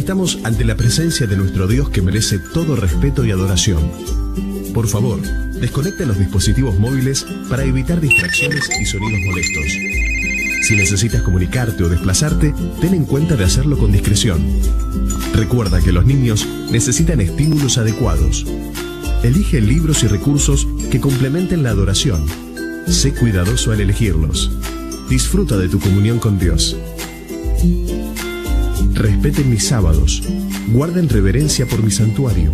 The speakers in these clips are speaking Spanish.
Estamos ante la presencia de nuestro Dios que merece todo respeto y adoración. Por favor, desconecta los dispositivos móviles para evitar distracciones y sonidos molestos. Si necesitas comunicarte o desplazarte, ten en cuenta de hacerlo con discreción. Recuerda que los niños necesitan estímulos adecuados. Elige libros y recursos que complementen la adoración. Sé cuidadoso al elegirlos. Disfruta de tu comunión con Dios. Respeten mis sábados. Guarden reverencia por mi santuario.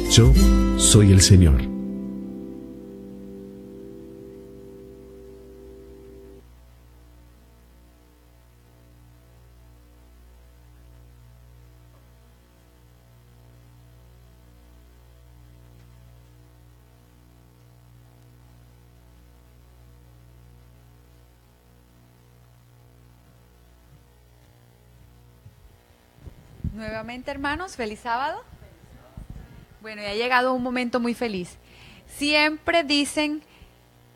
Yo soy el Señor. Nuevamente, hermanos, feliz sábado. Bueno, y ha llegado un momento muy feliz. Siempre dicen,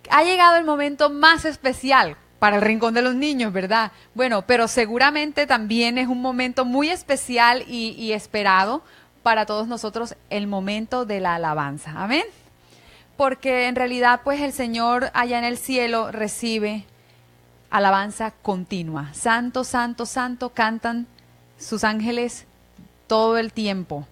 ha llegado el momento más especial para el Rincón de los Niños, ¿verdad? Bueno, pero seguramente también es un momento muy especial y esperado para todos nosotros, el momento de la alabanza. Amén. Porque en realidad, pues el Señor allá en el cielo recibe alabanza continua. Santo, santo, santo, cantan sus ángeles todo el tiempo.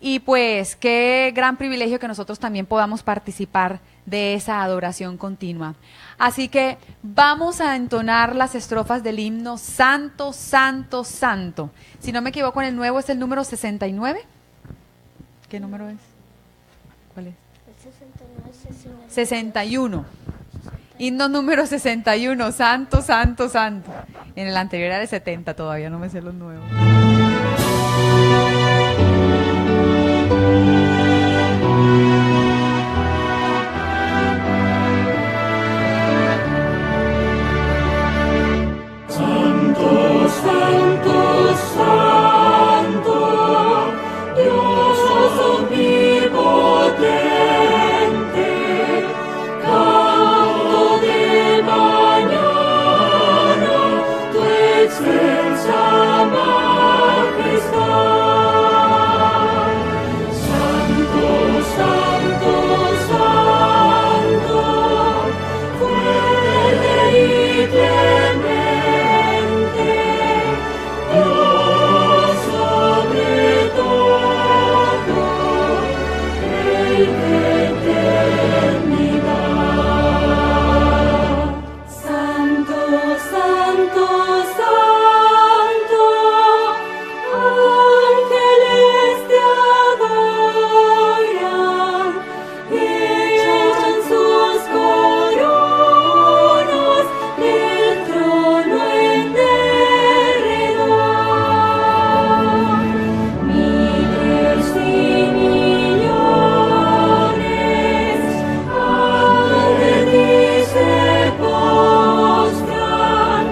Y pues qué gran privilegio que nosotros también podamos participar de esa adoración continua. Así que vamos a entonar las estrofas del himno Santo, Santo, Santo. Si no me equivoco, en el nuevo es el número 69. ¿Qué número es? ¿Cuál es? El 69, 61. Himno número 61, Santo, Santo, Santo. En el anterior era el 70, todavía no me sé los nuevos. Santo, Santo, Santo, Dios omnipotente, canto de mañana, tu excelsa majestad. Santo, Santo, Santo, fuerte y clemente, Dios sobre todo, Rey de eternidad. Santo, Santo, Santo, ángeles te adoran, echan sus coronas del trono en derredor. Miles y millones ante ti se postran,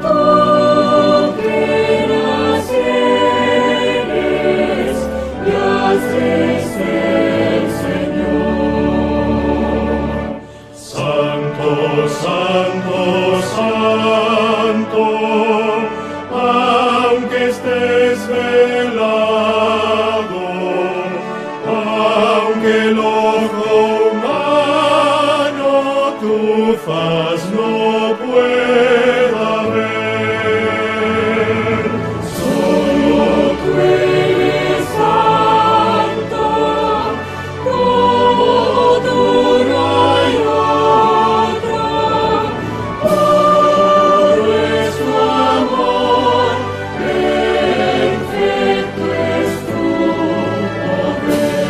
tú que nacieres y haces el Señor. Santo, Santo, Santo, aunque estés velado, aunque el ojo humano tu faz no pueda ver, solo tú eres santo, como tú no hay otro. Puro es tu amor, perfecto es tu poder.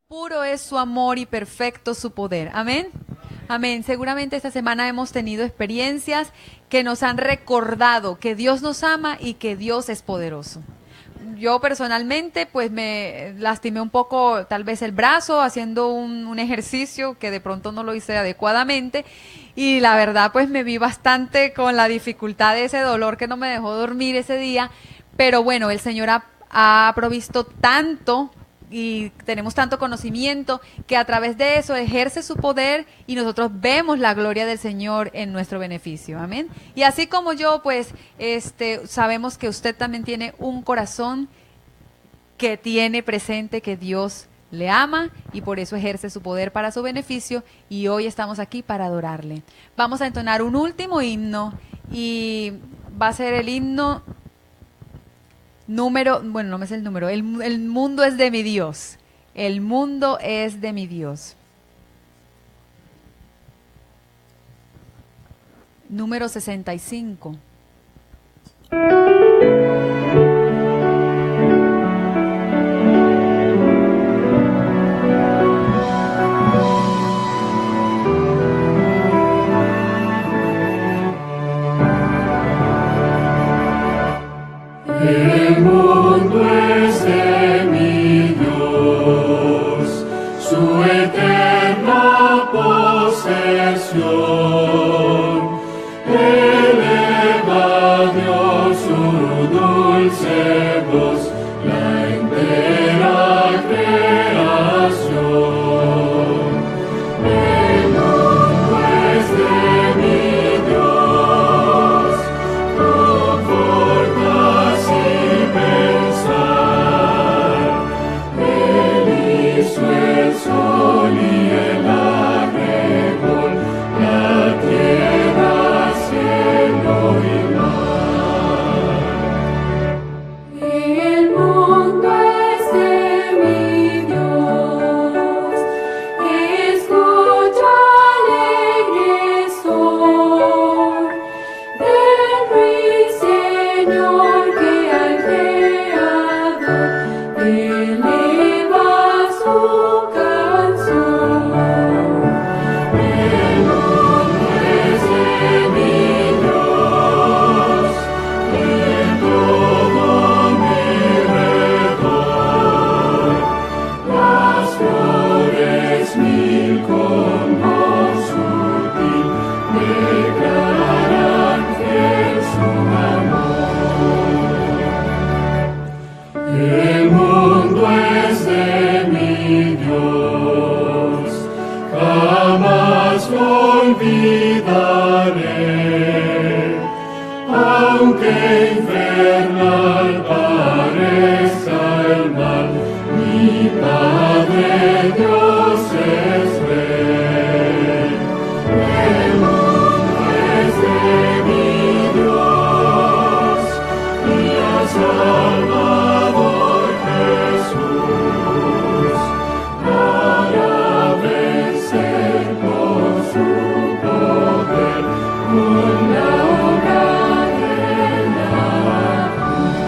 Puro es su amor y perfecto su poder. Amén. Amén. Seguramente esta semana hemos tenido experiencias que nos han recordado que Dios nos ama y que Dios es poderoso. Yo personalmente pues me lastimé un poco tal vez el brazo haciendo un ejercicio que de pronto no lo hice adecuadamente y la verdad pues me vi bastante con la dificultad de ese dolor que no me dejó dormir ese día, pero bueno, el Señor ha provisto tanto y tenemos tanto conocimiento que a través de eso ejerce su poder y nosotros vemos la gloria del Señor en nuestro beneficio. Amén. Y así como yo, pues, sabemos que usted también tiene un corazón que tiene presente que Dios le ama y por eso ejerce su poder para su beneficio, y hoy estamos aquí para adorarle. Vamos a entonar un último himno y va a ser el himno número, bueno, no me sé el número, el mundo es de mi Dios. El mundo es de mi Dios. Número 65. El mundo es de mi Dios, su eterna posesión. Eleva Dios su dulce voz, la entera creación. El mundo es de mi Dios, conforta el sol y el arrebol, la tierra, cielo y mar. El mundo es de mi Dios, escucha alegre son del ruiseñor que al Creador eleva su canción. El mundo es de mi Dios, en todo mi redor. Las flores mil con voz sutil declaran fiel su amor. El mundo es de mi Dios, jamás lo olvidaré, aunque infernal parezca el mal, mi Padre Dios es rey. El mundo es de mi Dios y al Salvador Jesús, para vencer por su poder con la obra de la cruz.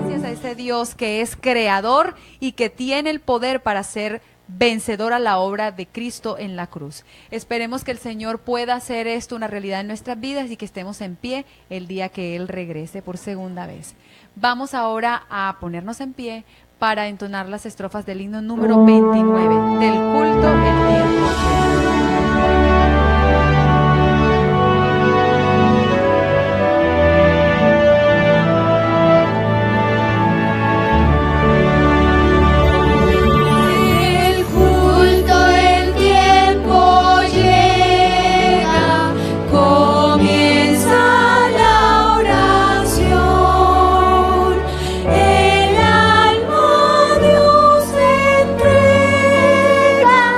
Gracias a ese Dios que es creador y que tiene el poder para ser vencedor a la obra de Cristo en la cruz. Esperemos que el Señor pueda hacer esto una realidad en nuestras vidas y que estemos en pie el día que Él regrese por segunda vez. Vamos ahora a ponernos en pie para entonar las estrofas del himno número 29, del culto el tiempo. El culto, el tiempo llega, comienza la oración. El alma a Dios entrega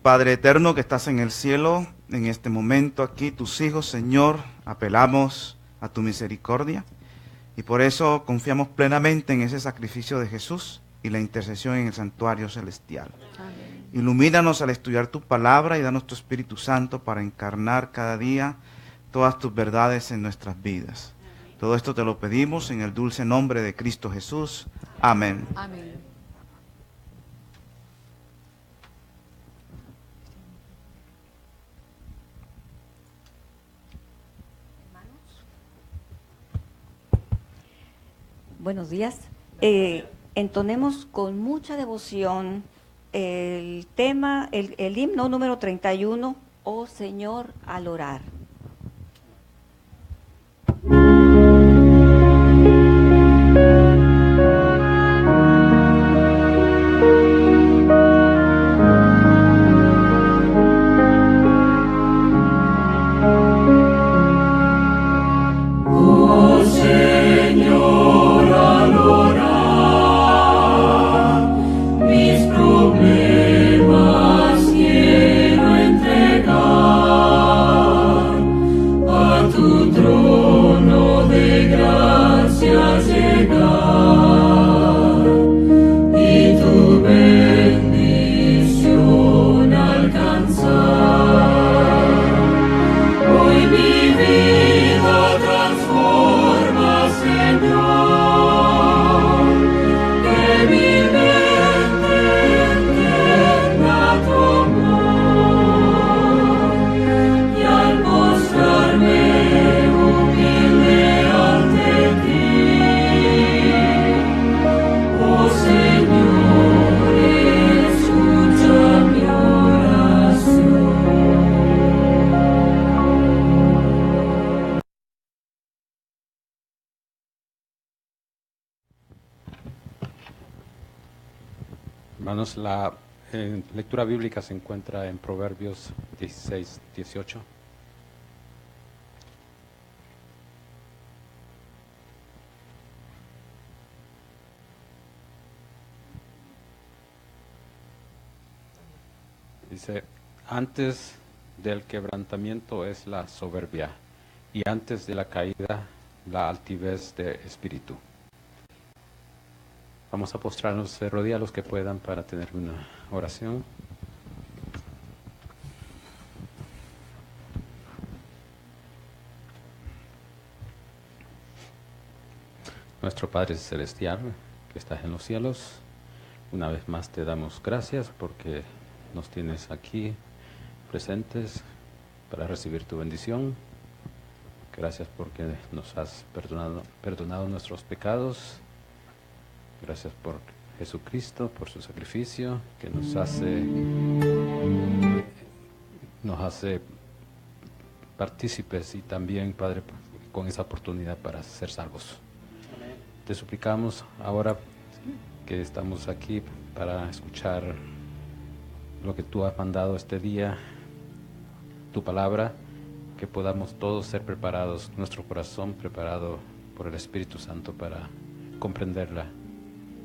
Padre eterno que estás en el cielo, en este momento aquí, tus hijos, Señor, apelamos a tu misericordia y por eso confiamos plenamente en ese sacrificio de Jesús y la intercesión en el santuario celestial. Amén. Ilumínanos al estudiar tu palabra y danos tu Espíritu Santo para encarnar cada día todas tus verdades en nuestras vidas. Todo esto te lo pedimos en el dulce nombre de Cristo Jesús. Amén. Amén. Buenos días. Entonemos con mucha devoción el tema, el himno número 31, Oh Señor, al orar. Oh Señor, al orar, mis problemas quiero entregar a tu trono de gracia llegar y tu bendición alcanzar. Hoy mi vida transforma, Señor, que mi mente entienda tu amor y al postrarme humilde ante ti, oh Señor, escucha mi oración. Hermanos, la lectura bíblica se encuentra en Proverbios 16, 18. Dice, antes del quebrantamiento es la soberbia, y antes de la caída la altivez de espíritu. Vamos a postrarnos de rodillas los que puedan para tener una oración. Nuestro Padre Celestial, que estás en los cielos, una vez más te damos gracias porque nos tienes aquí presentes para recibir tu bendición. Gracias porque nos has perdonado nuestros pecados. Gracias por Jesucristo, por su sacrificio que nos hace partícipes y también, Padre, con esa oportunidad para ser salvos. Te suplicamos ahora que estamos aquí para escuchar lo que tú has mandado este día, tu palabra, que podamos todos ser preparados, nuestro corazón preparado por el Espíritu Santo para comprenderla,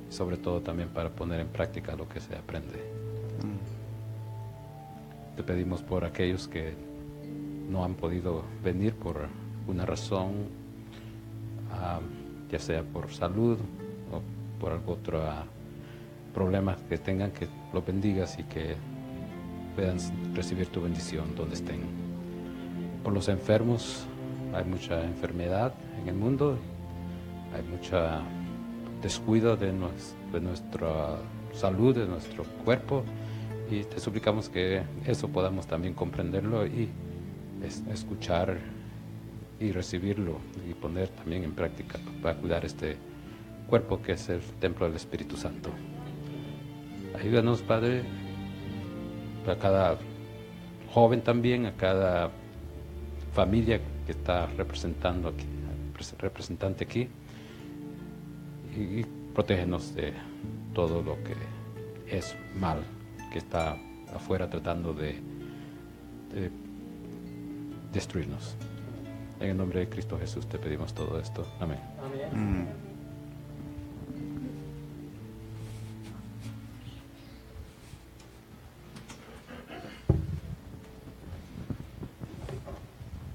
y sobre todo también para poner en práctica lo que se aprende. Te pedimos por aquellos que no han podido venir por una razón, ya sea por salud o por algún otro problema que tengan, que los bendigas y que puedan recibir tu bendición donde estén. Por los enfermos, hay mucha enfermedad en el mundo, hay mucha descuido de nuestra salud, de nuestro cuerpo, y te suplicamos que eso podamos también comprenderlo y escuchar y recibirlo y poner también en práctica para cuidar este cuerpo que es el templo del Espíritu Santo. Ayúdanos, Padre, a cada joven también, a cada familia que está representante aquí, y protégenos de todo lo que es mal, que está afuera tratando de destruirnos. En el nombre de Cristo Jesús te pedimos todo esto. Amén.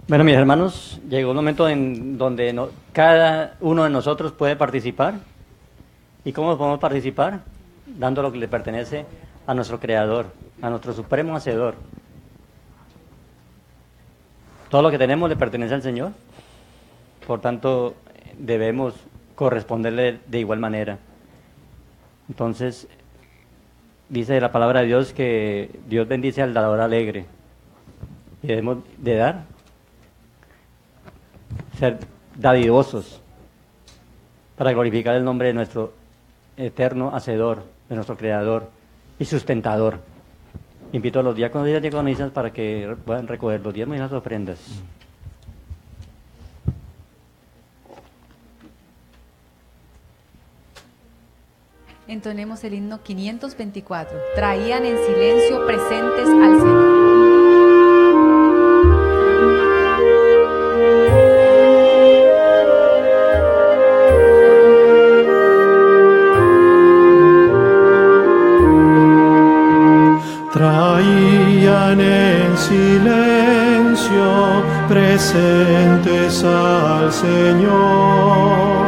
Bueno, mis hermanos, llegó un momento en donde cada uno de nosotros puede participar. ¿Y cómo podemos participar? Dando lo que le pertenece a nuestro Creador, a nuestro Supremo Hacedor. Todo lo que tenemos le pertenece al Señor. Por tanto, debemos corresponderle de igual manera. Entonces, dice la palabra de Dios que Dios bendice al dador alegre. Y debemos de dar, ser dadivosos para glorificar el nombre de nuestro eterno Hacedor, de nuestro Creador y sustentador. Invito a los diáconos y las diaconisas para que puedan recoger los diezmos y las ofrendas. Entonemos el himno 524. Traían en silencio presentes al Señor. Traían en silencio presentes al Señor,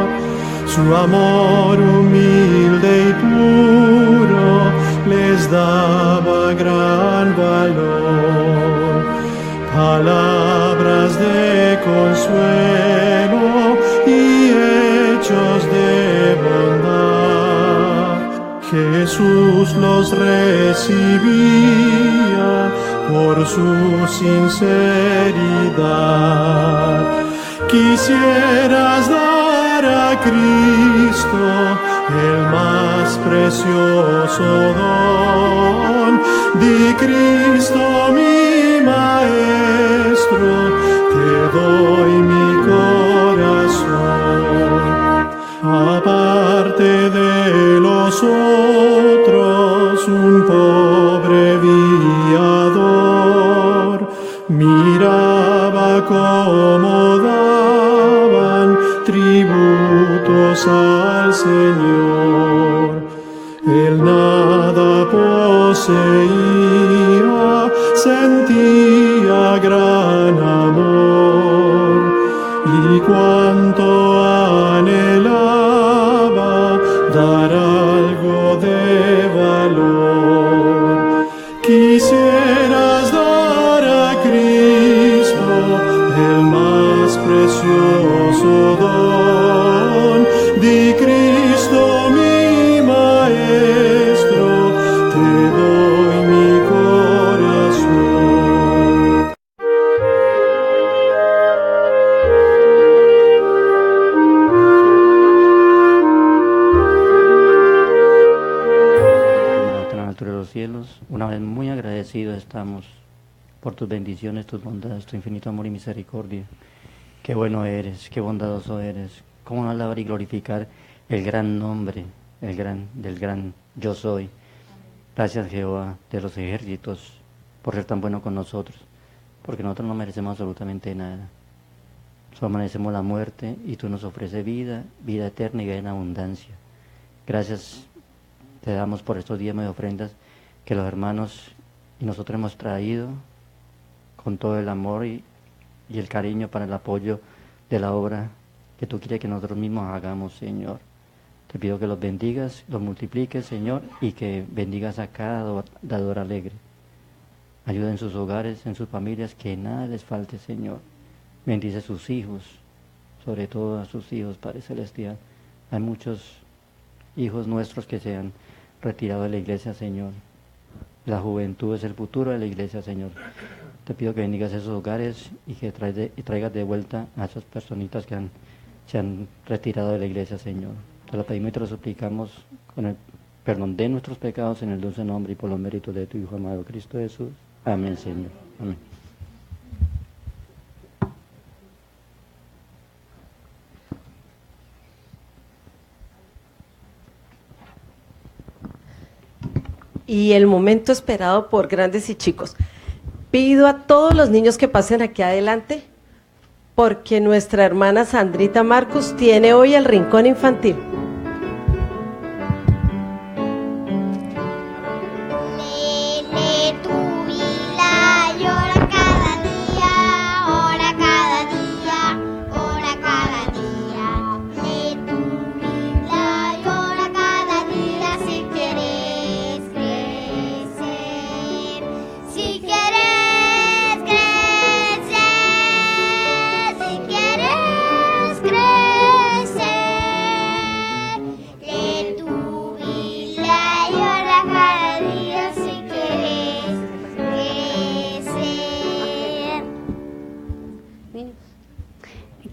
su amor humilde y puro les daba gran valor, palabras de consuelo y hechos de bondad. Jesús los recibía por su sinceridad. Quisieras dar a Cristo el más precioso don. Di, Cristo mi Maestro, te doy mi corazón. Aparte de los otros, un pobre viador miraba cómo daban tributos al Señor. Él nada poseía, sentía gran amor, y cuánto anhelaba dar algo de valor. Quisieras dar a Cristo el más precioso don. Di, Cristo mi Maestro, te doy mi corazón. Nuestra altura de los cielos, una vez muy agradecidos estamos por tus bendiciones, tus bondades, tu infinito amor y misericordia. Qué bueno eres, qué bondadoso eres. Cómo no alabar y glorificar el gran nombre, del gran yo soy. Gracias, Jehová de los ejércitos, por ser tan bueno con nosotros, porque nosotros no merecemos absolutamente nada. Solo merecemos la muerte y tú nos ofreces vida, vida eterna y vida en abundancia. Gracias te damos por estos diezmos y ofrendas que los hermanos y nosotros hemos traído con todo el amor y el cariño para el apoyo de la obra que tú quieres que nosotros mismos hagamos, Señor. Te pido que los bendigas, los multipliques, Señor, y que bendigas a cada dador alegre. Ayuda en sus hogares, en sus familias, que nada les falte, Señor. Bendice a sus hijos, sobre todo a sus hijos, Padre Celestial. Hay muchos hijos nuestros que se han retirado de la iglesia, Señor. La juventud es el futuro de la iglesia, Señor. Te pido que bendigas esos hogares y que traigas de vuelta a esas personitas que se han retirado de la iglesia, Señor. Te lo pedimos y te lo suplicamos con el perdón de nuestros pecados en el dulce nombre y por los méritos de tu Hijo amado Cristo Jesús. Amén, Señor. Amén. Y el momento esperado por grandes y chicos. Pido a todos los niños que pasen aquí adelante, porque nuestra hermana Sandrita Marcos tiene hoy el rincón infantil. Lee tu vida, llora cada día, ora cada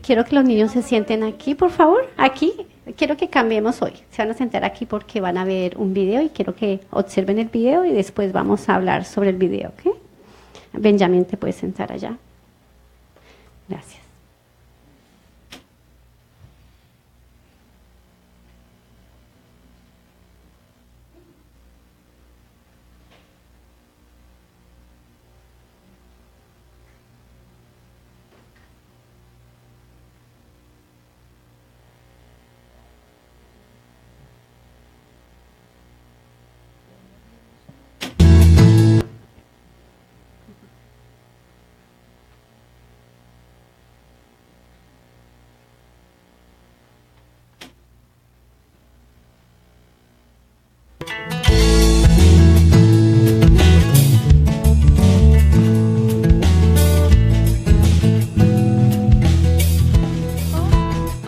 quiero que los niños se sienten aquí, por favor, aquí. Quiero que cambiemos hoy. Se van a sentar aquí porque van a ver un video y quiero que observen el video y después vamos a hablar sobre el video, ¿ok? Benjamín, te puedes sentar allá. Gracias.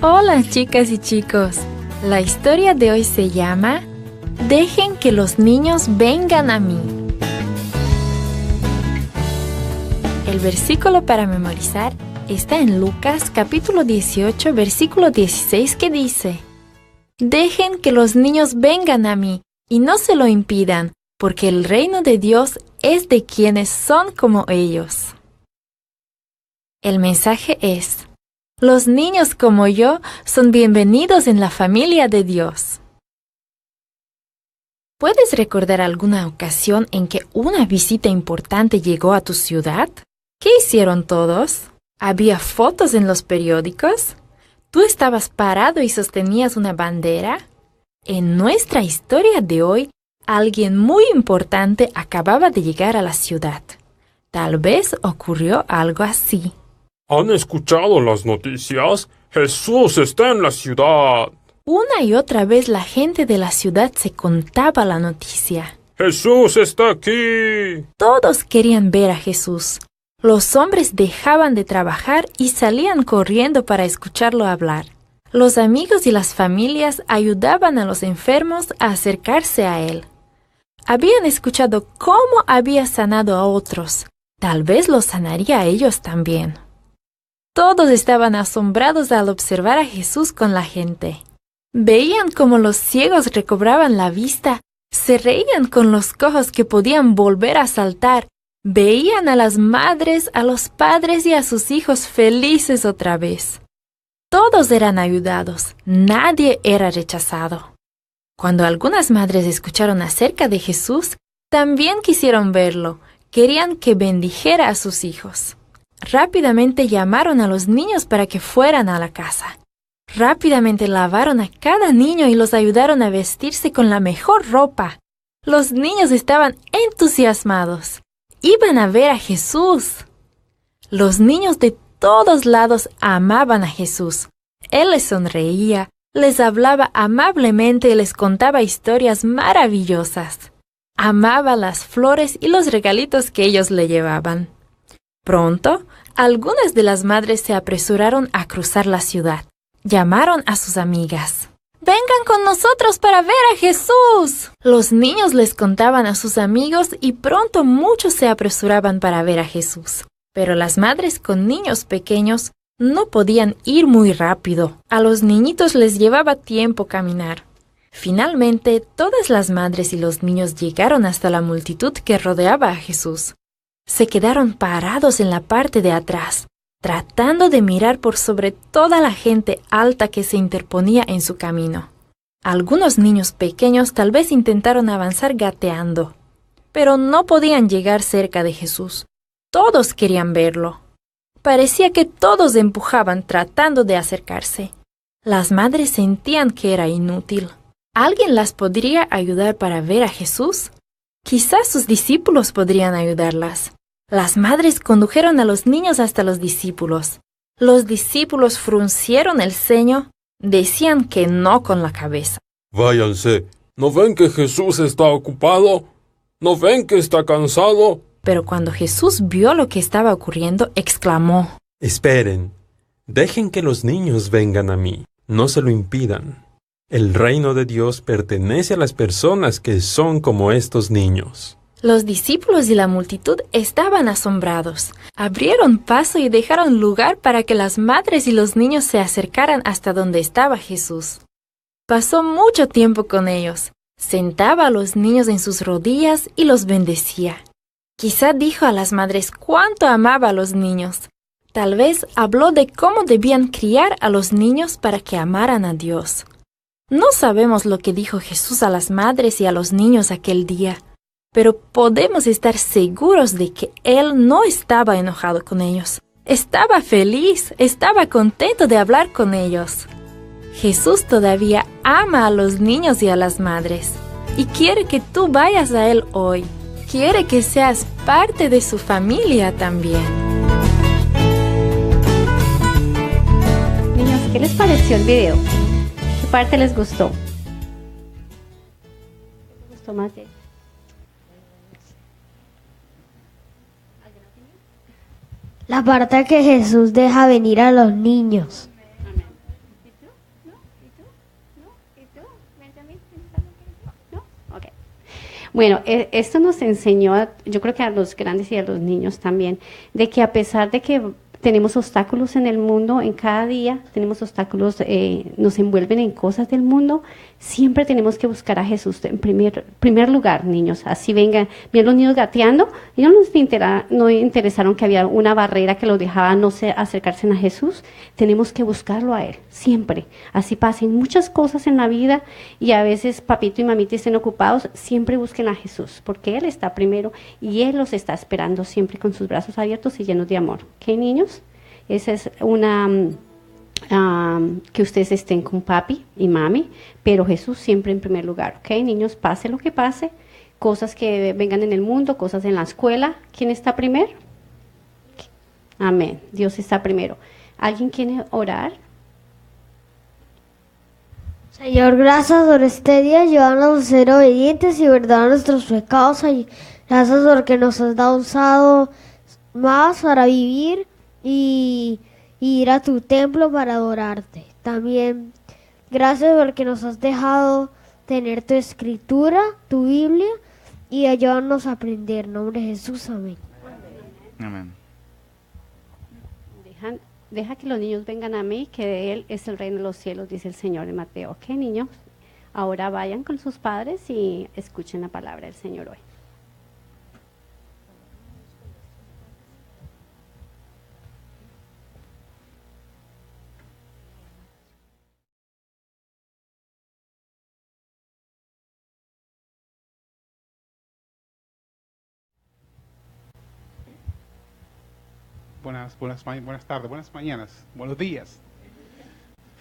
Hola chicas y chicos, la historia de hoy se llama Dejen que los niños vengan a mí. El versículo para memorizar está en Lucas capítulo 18 versículo 16 que dice: Dejen que los niños vengan a mí y no se lo impidan, porque el reino de Dios es de quienes son como ellos. El mensaje es: los niños como yo son bienvenidos en la familia de Dios. ¿Puedes recordar alguna ocasión en que una visita importante llegó a tu ciudad? ¿Qué hicieron todos? ¿Había fotos en los periódicos? ¿Tú estabas parado y sostenías una bandera? En nuestra historia de hoy, alguien muy importante acababa de llegar a la ciudad. Tal vez ocurrió algo así. ¿Han escuchado las noticias? ¡Jesús está en la ciudad! Una y otra vez la gente de la ciudad se contaba la noticia. ¡Jesús está aquí! Todos querían ver a Jesús. Los hombres dejaban de trabajar y salían corriendo para escucharlo hablar. Los amigos y las familias ayudaban a los enfermos a acercarse a él. Habían escuchado cómo había sanado a otros. Tal vez los sanaría a ellos también. Todos estaban asombrados al observar a Jesús con la gente. Veían cómo los ciegos recobraban la vista, se reían con los cojos que podían volver a saltar, veían a las madres, a los padres y a sus hijos felices otra vez. Todos eran ayudados, nadie era rechazado. Cuando algunas madres escucharon acerca de Jesús, también quisieron verlo, querían que bendijera a sus hijos. Rápidamente llamaron a los niños para que fueran a la casa. Rápidamente lavaron a cada niño y los ayudaron a vestirse con la mejor ropa. Los niños estaban entusiasmados. Iban a ver a Jesús. Los niños de todos lados amaban a Jesús. Él les sonreía, les hablaba amablemente y les contaba historias maravillosas. Amaba las flores y los regalitos que ellos le llevaban. Pronto, algunas de las madres se apresuraron a cruzar la ciudad. Llamaron a sus amigas. ¡Vengan con nosotros para ver a Jesús! Los niños les contaban a sus amigos y pronto muchos se apresuraban para ver a Jesús. Pero las madres con niños pequeños no podían ir muy rápido. A los niñitos les llevaba tiempo caminar. Finalmente, todas las madres y los niños llegaron hasta la multitud que rodeaba a Jesús. Se quedaron parados en la parte de atrás, tratando de mirar por sobre toda la gente alta que se interponía en su camino. Algunos niños pequeños tal vez intentaron avanzar gateando, pero no podían llegar cerca de Jesús. Todos querían verlo. Parecía que todos empujaban tratando de acercarse. Las madres sentían que era inútil. ¿Alguien las podría ayudar para ver a Jesús? Quizás sus discípulos podrían ayudarlas. Las madres condujeron a los niños hasta los discípulos. Los discípulos fruncieron el ceño, decían que no con la cabeza. Váyanse, ¿no ven que Jesús está ocupado? ¿No ven que está cansado? Pero cuando Jesús vio lo que estaba ocurriendo, exclamó: Esperen, dejen que los niños vengan a mí, no se lo impidan. El reino de Dios pertenece a las personas que son como estos niños. Los discípulos y la multitud estaban asombrados. Abrieron paso y dejaron lugar para que las madres y los niños se acercaran hasta donde estaba Jesús. Pasó mucho tiempo con ellos. Sentaba a los niños en sus rodillas y los bendecía. Quizá dijo a las madres cuánto amaba a los niños. Tal vez habló de cómo debían criar a los niños para que amaran a Dios. No sabemos lo que dijo Jesús a las madres y a los niños aquel día, pero podemos estar seguros de que Él no estaba enojado con ellos. Estaba feliz, estaba contento de hablar con ellos. Jesús todavía ama a los niños y a las madres, y quiere que tú vayas a Él hoy. Quiere que seas parte de su familia también. Niños, ¿qué les pareció el video? ¿Qué parte les gustó? ¿Les gustó más de? La parte que Jesús deja venir a los niños. Bueno, esto nos enseñó, yo creo que a los grandes y a los niños también, de que a pesar de que tenemos obstáculos en el mundo, en cada día tenemos obstáculos, nos envuelven en cosas del mundo, siempre tenemos que buscar a Jesús en primer lugar, niños. Así vengan, bien los niños gateando, ellos no interesaron que había una barrera que los dejaba no acercarse a Jesús. Tenemos que buscarlo a Él, siempre. Así pasen muchas cosas en la vida y a veces papito y mamita estén ocupados, siempre busquen a Jesús, porque Él está primero y Él los está esperando siempre con sus brazos abiertos y llenos de amor. ¿Ok, niños? Esa es una... que ustedes estén con papi y mami, pero Jesús siempre en primer lugar, ¿ok? Niños, pase lo que pase, cosas que vengan en el mundo, cosas en la escuela, ¿quién está primero? Amén, Dios está primero. ¿Alguien quiere orar? Señor, gracias por este día, ayúdanos a ser obedientes y perdonar nuestros pecados. Gracias porque nos has dado un sábado más para vivir y ir a tu templo para adorarte. También gracias porque nos has dejado tener tu escritura, tu Biblia, y ayúdanos a aprender. En nombre de Jesús, amén. Amén. Deja que los niños vengan a mí, que de Él es el reino de los cielos, dice el Señor en Mateo. ¿Ok, niños? Ahora vayan con sus padres y escuchen la palabra del Señor hoy. Buenas tardes, buenas mañanas, buenos días.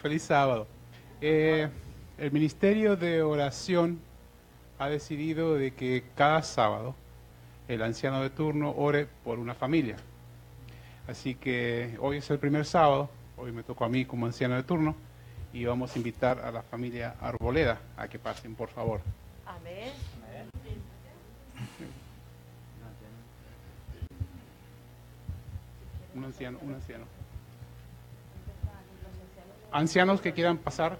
Feliz sábado. El Ministerio de Oración ha decidido de que cada sábado el anciano de turno ore por una familia. Así que hoy es el primer sábado, hoy me tocó a mí como anciano de turno y vamos a invitar a la familia Arboleda a que pasen, por favor. Amén. Un anciano. Ancianos que quieran pasar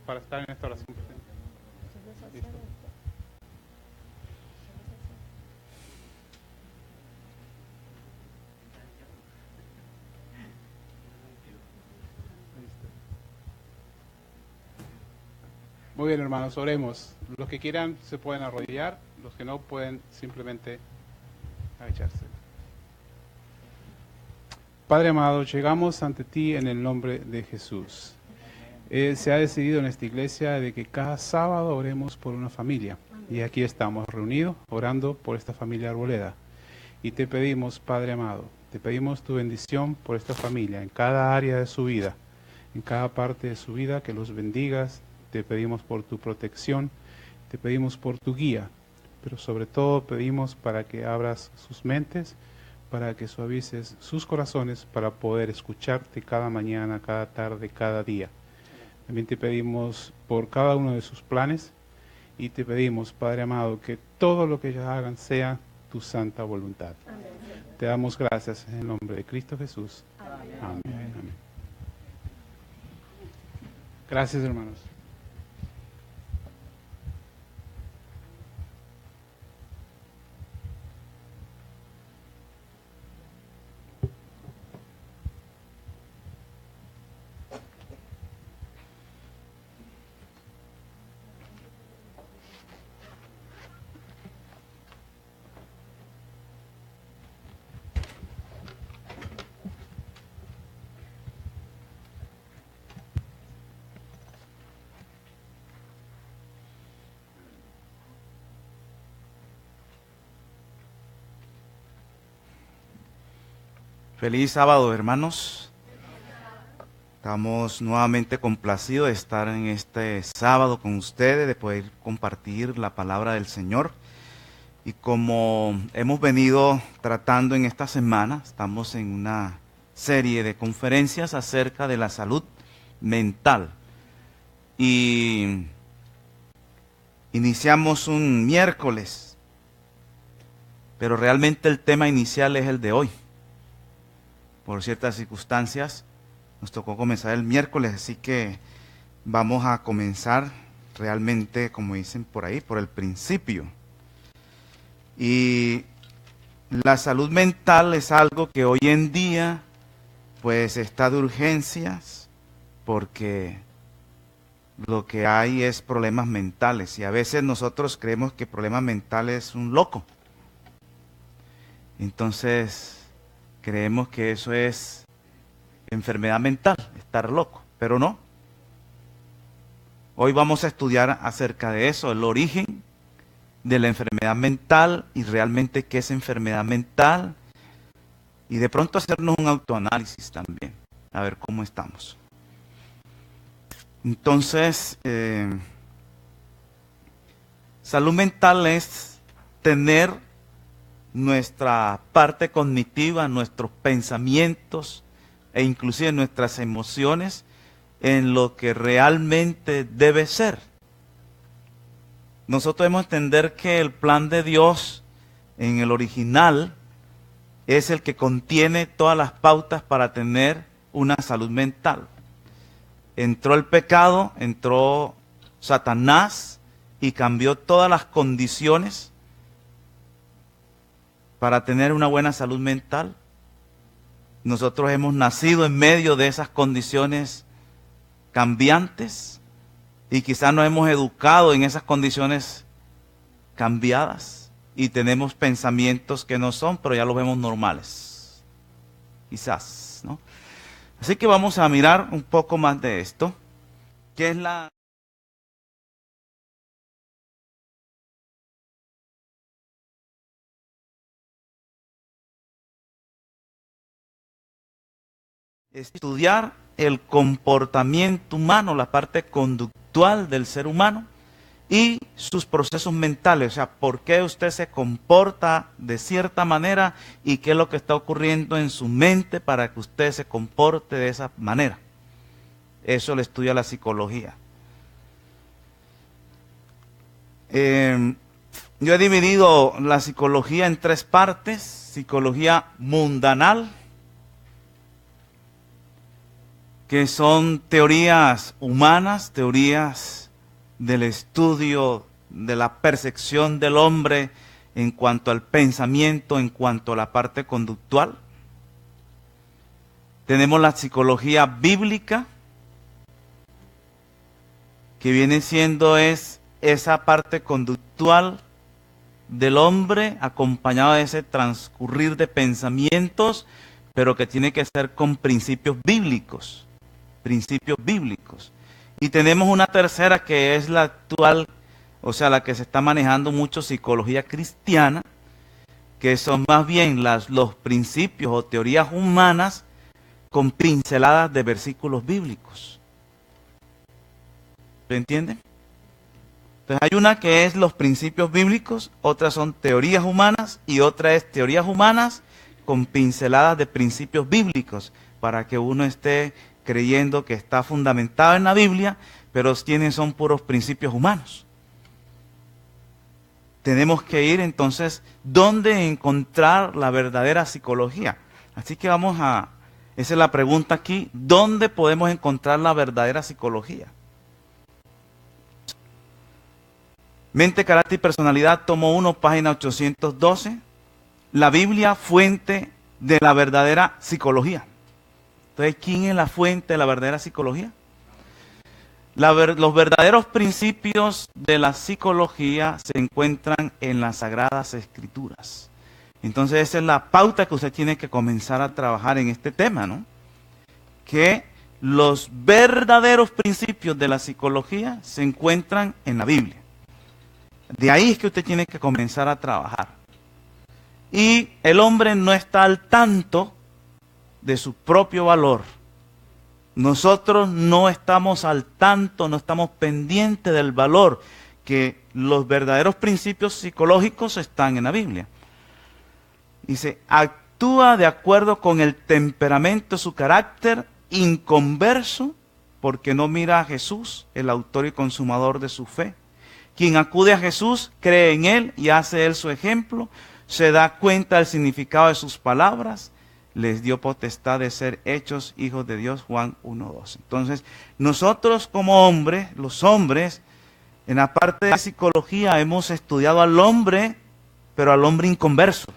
para estar en esta oración. Listo. Muy bien, hermanos, oremos. Los que quieran se pueden arrodillar, los que no pueden simplemente agacharse. Padre amado, llegamos ante ti en el nombre de Jesús. Se ha decidido en esta iglesia de que cada sábado oremos por una familia. Y aquí estamos reunidos orando por esta familia Arboleda. Y te pedimos, Padre amado, te pedimos tu bendición por esta familia, en cada área de su vida, en cada parte de su vida, que los bendigas. Te pedimos por tu protección, te pedimos por tu guía, pero sobre todo pedimos para que abras sus mentes, para que suavices sus corazones para poder escucharte cada mañana, cada tarde, cada día. También te pedimos por cada uno de sus planes y te pedimos, Padre amado, que todo lo que ellos hagan sea tu santa voluntad. Amén. Te damos gracias en el nombre de Cristo Jesús. Amén. Amén. Gracias, hermanos. Feliz sábado, hermanos. Estamos nuevamente complacidos de estar en este sábado con ustedes, de poder compartir la palabra del Señor. Y como hemos venido tratando en esta semana, estamos en una serie de conferencias acerca de la salud mental. Y iniciamos un miércoles, pero realmente el tema inicial es el de hoy. Por ciertas circunstancias nos tocó comenzar el miércoles, así que vamos a comenzar realmente, como dicen por ahí, por el principio. Y la salud mental es algo que hoy en día pues está de urgencias, porque lo que hay es problemas mentales, y a veces nosotros creemos que problemas mentales es un loco. Entonces creemos que eso es enfermedad mental, estar loco, pero no. Hoy vamos a estudiar acerca de eso, el origen de la enfermedad mental y realmente qué es enfermedad mental, y de pronto hacernos un autoanálisis también, a ver cómo estamos. Entonces, salud mental es tener nuestra parte cognitiva, nuestros pensamientos e inclusive nuestras emociones en lo que realmente debe ser. Nosotros debemos entender que el plan de Dios en el original es el que contiene todas las pautas para tener una salud mental. Entró el pecado, entró Satanás y cambió todas las condiciones para tener una buena salud mental. Nosotros hemos nacido en medio de esas condiciones cambiantes y quizás nos hemos educado en esas condiciones cambiadas y tenemos pensamientos que no son, pero ya los vemos normales. Quizás, ¿no? Así que vamos a mirar un poco más de esto, que es la... estudiar el comportamiento humano, la parte conductual del ser humano y sus procesos mentales, o sea, por qué usted se comporta de cierta manera y qué es lo que está ocurriendo en su mente para que usted se comporte de esa manera. Eso lo estudia la psicología. Yo he dividido la psicología en tres partes: psicología mundanal, que son teorías humanas, teorías del estudio de la percepción del hombre en cuanto al pensamiento, en cuanto a la parte conductual. Tenemos la psicología bíblica, que viene siendo esa parte conductual del hombre, acompañada de ese transcurrir de pensamientos, pero que tiene que ser con principios bíblicos. Principios bíblicos. Y tenemos una tercera, que es la actual, o sea, la que se está manejando mucho, psicología cristiana, que son más bien los principios o teorías humanas con pinceladas de versículos bíblicos. ¿Se entiende? Entonces hay una que es los principios bíblicos, otras son teorías humanas y otra es teorías humanas con pinceladas de principios bíblicos, para que uno esté creyendo que está fundamentado en la Biblia, pero son puros principios humanos. Tenemos que ir entonces, ¿dónde encontrar la verdadera psicología? Así que esa es la pregunta aquí, ¿dónde podemos encontrar la verdadera psicología? Mente, carácter y personalidad, tomo 1, página 812, la Biblia, fuente de la verdadera psicología. Entonces, ¿quién es la fuente de la verdadera psicología? Los verdaderos principios de la psicología se encuentran en las Sagradas Escrituras. Entonces, esa es la pauta que usted tiene que comenzar a trabajar en este tema, ¿no? Que los verdaderos principios de la psicología se encuentran en la Biblia. De ahí es que usted tiene que comenzar a trabajar. Y el hombre no está al tanto de su propio valor. Nosotros no estamos al tanto, no estamos pendientes del valor, que los verdaderos principios psicológicos están en la Biblia. Dice, actúa de acuerdo con el temperamento de su carácter, inconverso, porque no mira a Jesús, el autor y consumador de su fe. Quien acude a Jesús, cree en Él y hace Él su ejemplo, se da cuenta del significado de sus palabras, les dio potestad de ser hechos hijos de Dios, Juan 1:12. Entonces, nosotros como hombres, los hombres, en la parte de psicología hemos estudiado al hombre, pero al hombre inconverso.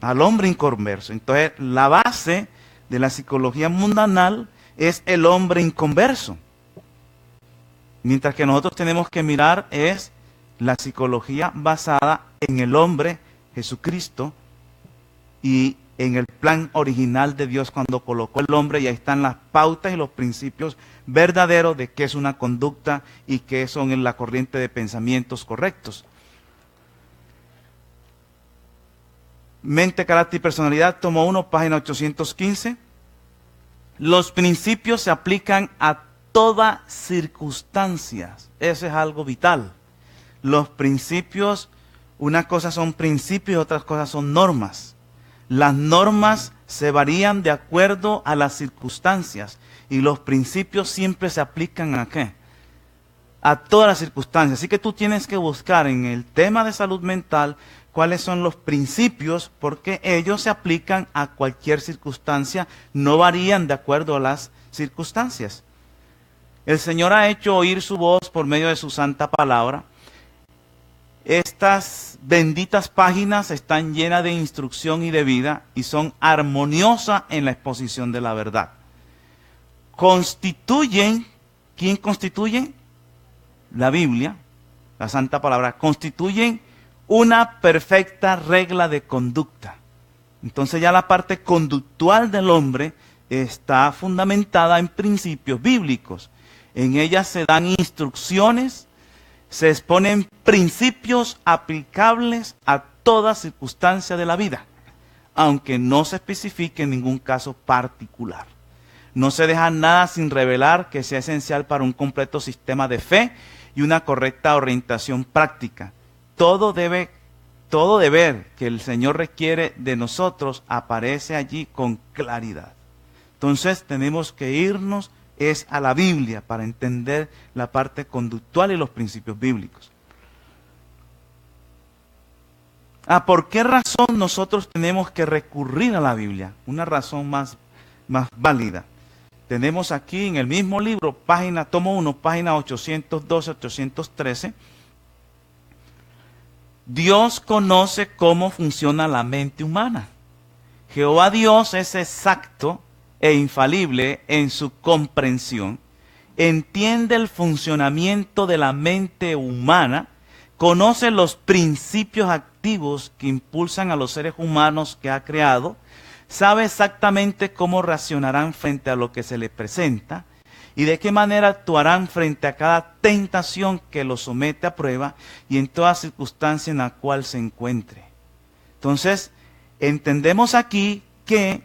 Al hombre inconverso. Entonces, la base de la psicología mundanal es el hombre inconverso. Mientras que nosotros tenemos que mirar es la psicología basada en el hombre, Jesucristo, y en el plan original de Dios cuando colocó el hombre, y ahí están las pautas y los principios verdaderos de qué es una conducta y qué son en la corriente de pensamientos correctos. Mente, carácter y personalidad, tomo 1, página 815. Los principios se aplican a todas circunstancias. Eso es algo vital. Los principios, una cosa son principios y otras cosas son normas. Las normas se varían de acuerdo a las circunstancias y los principios siempre se aplican ¿a qué? A todas las circunstancias. Así que tú tienes que buscar en el tema de salud mental cuáles son los principios, porque ellos se aplican a cualquier circunstancia, no varían de acuerdo a las circunstancias. El Señor ha hecho oír su voz por medio de su santa palabra. Estas benditas páginas están llenas de instrucción y de vida y son armoniosas en la exposición de la verdad. Constituyen, ¿quién constituye? La Biblia, la santa palabra, constituyen una perfecta regla de conducta. Entonces ya la parte conductual del hombre está fundamentada en principios bíblicos. En ella se dan instrucciones, se exponen principios aplicables a toda circunstancia de la vida, aunque no se especifique en ningún caso particular. No se deja nada sin revelar que sea esencial para un completo sistema de fe y una correcta orientación práctica. Todo deber que el Señor requiere de nosotros aparece allí con claridad. Entonces tenemos que irnos es a la Biblia para entender la parte conductual y los principios bíblicos. ¿Por qué razón nosotros tenemos que recurrir a la Biblia? Una razón más válida. Tenemos aquí en el mismo libro, tomo 1, página 812-813. Dios conoce cómo funciona la mente humana. Jehová Dios es exacto e infalible en su comprensión, entiende el funcionamiento de la mente humana, conoce los principios activos que impulsan a los seres humanos que ha creado, sabe exactamente cómo reaccionarán frente a lo que se les presenta y de qué manera actuarán frente a cada tentación que los somete a prueba y en toda circunstancia en la cual se encuentre. Entonces, entendemos aquí que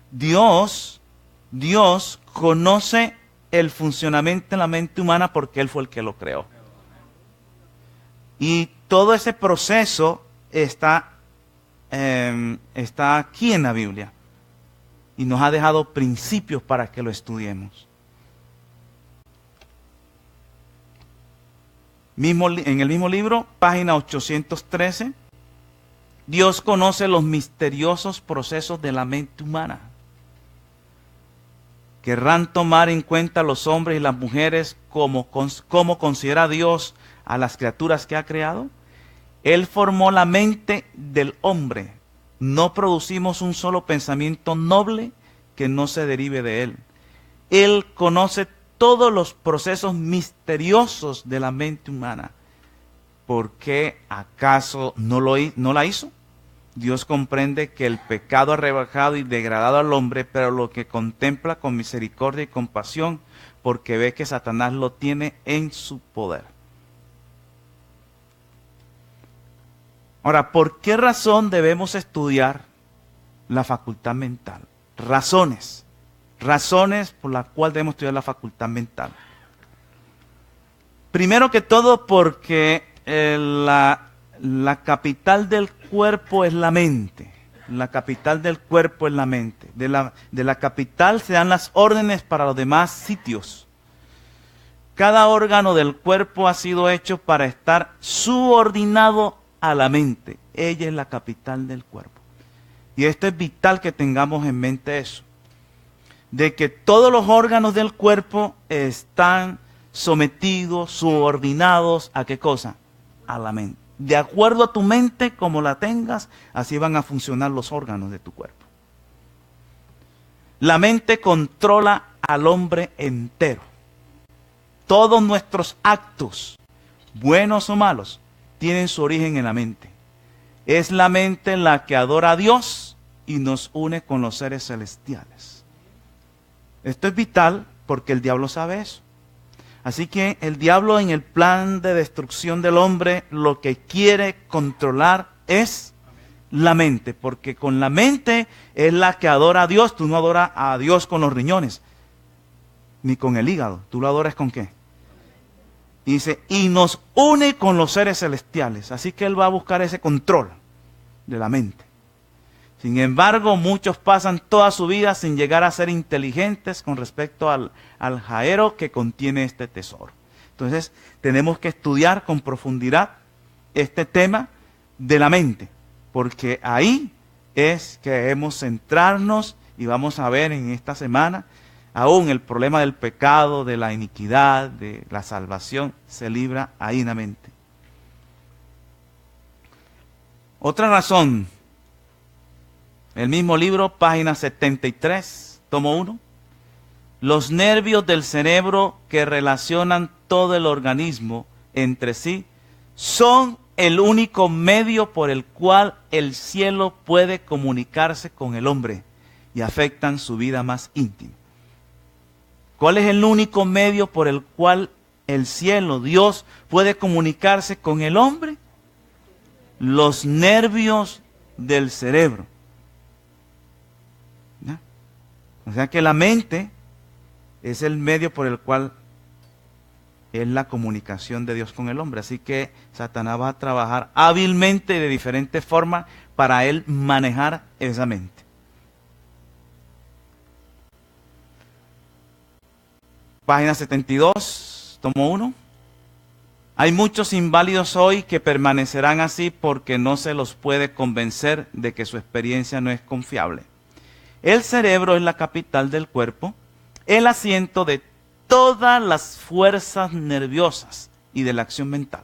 Dios conoce el funcionamiento de la mente humana porque Él fue el que lo creó. Y todo ese proceso está aquí en la Biblia. Y nos ha dejado principios para que lo estudiemos. En el mismo libro, página 813, Dios conoce los misteriosos procesos de la mente humana. ¿Querrán tomar en cuenta los hombres y las mujeres cómo considera Dios a las criaturas que ha creado? Él formó la mente del hombre. No producimos un solo pensamiento noble que no se derive de Él. Él conoce todos los procesos misteriosos de la mente humana. ¿Por qué acaso no la hizo? Dios comprende que el pecado ha rebajado y degradado al hombre, pero lo que contempla con misericordia y compasión, porque ve que Satanás lo tiene en su poder. Ahora, ¿por qué razón debemos estudiar la facultad mental. Razones por las cuales debemos estudiar la facultad mental. Primero que todo porque la capital del cuerpo es la mente. La capital del cuerpo es la mente. De la capital se dan las órdenes para los demás sitios. Cada órgano del cuerpo ha sido hecho para estar subordinado a la mente. Ella es la capital del cuerpo. Y esto es vital que tengamos en mente eso. De que todos los órganos del cuerpo están sometidos, subordinados ¿a qué cosa? A la mente. De acuerdo a tu mente, como la tengas, así van a funcionar los órganos de tu cuerpo. La mente controla al hombre entero. Todos nuestros actos, buenos o malos, tienen su origen en la mente. Es la mente la que adora a Dios y nos une con los seres celestiales. Esto es vital porque el diablo sabe eso. Así que el diablo, en el plan de destrucción del hombre, lo que quiere controlar es la mente, porque con la mente es la que adora a Dios. Tú no adoras a Dios con los riñones, ni con el hígado. ¿Tú lo adoras con qué? Dice, y nos une con los seres celestiales. Así que él va a buscar ese control de la mente. Sin embargo, muchos pasan toda su vida sin llegar a ser inteligentes con respecto al jaero que contiene este tesoro. Entonces, tenemos que estudiar con profundidad este tema de la mente, porque ahí es que debemos centrarnos y vamos a ver en esta semana aún el problema del pecado, de la iniquidad, de la salvación, se libra ahí en la mente. Otra razón. El mismo libro, página 73, tomo 1. Los nervios del cerebro que relacionan todo el organismo entre sí son el único medio por el cual el cielo puede comunicarse con el hombre y afectan su vida más íntima. ¿Cuál es el único medio por el cual el cielo, Dios, puede comunicarse con el hombre? Los nervios del cerebro. ¿Ya? O sea que la mente es el medio por el cual es la comunicación de Dios con el hombre. Así que Satanás va a trabajar hábilmente de diferentes formas para él manejar esa mente. Página 72, tomo 1. Hay muchos inválidos hoy que permanecerán así porque no se los puede convencer de que su experiencia no es confiable. El cerebro es la capital del cuerpo, el asiento de todas las fuerzas nerviosas y de la acción mental.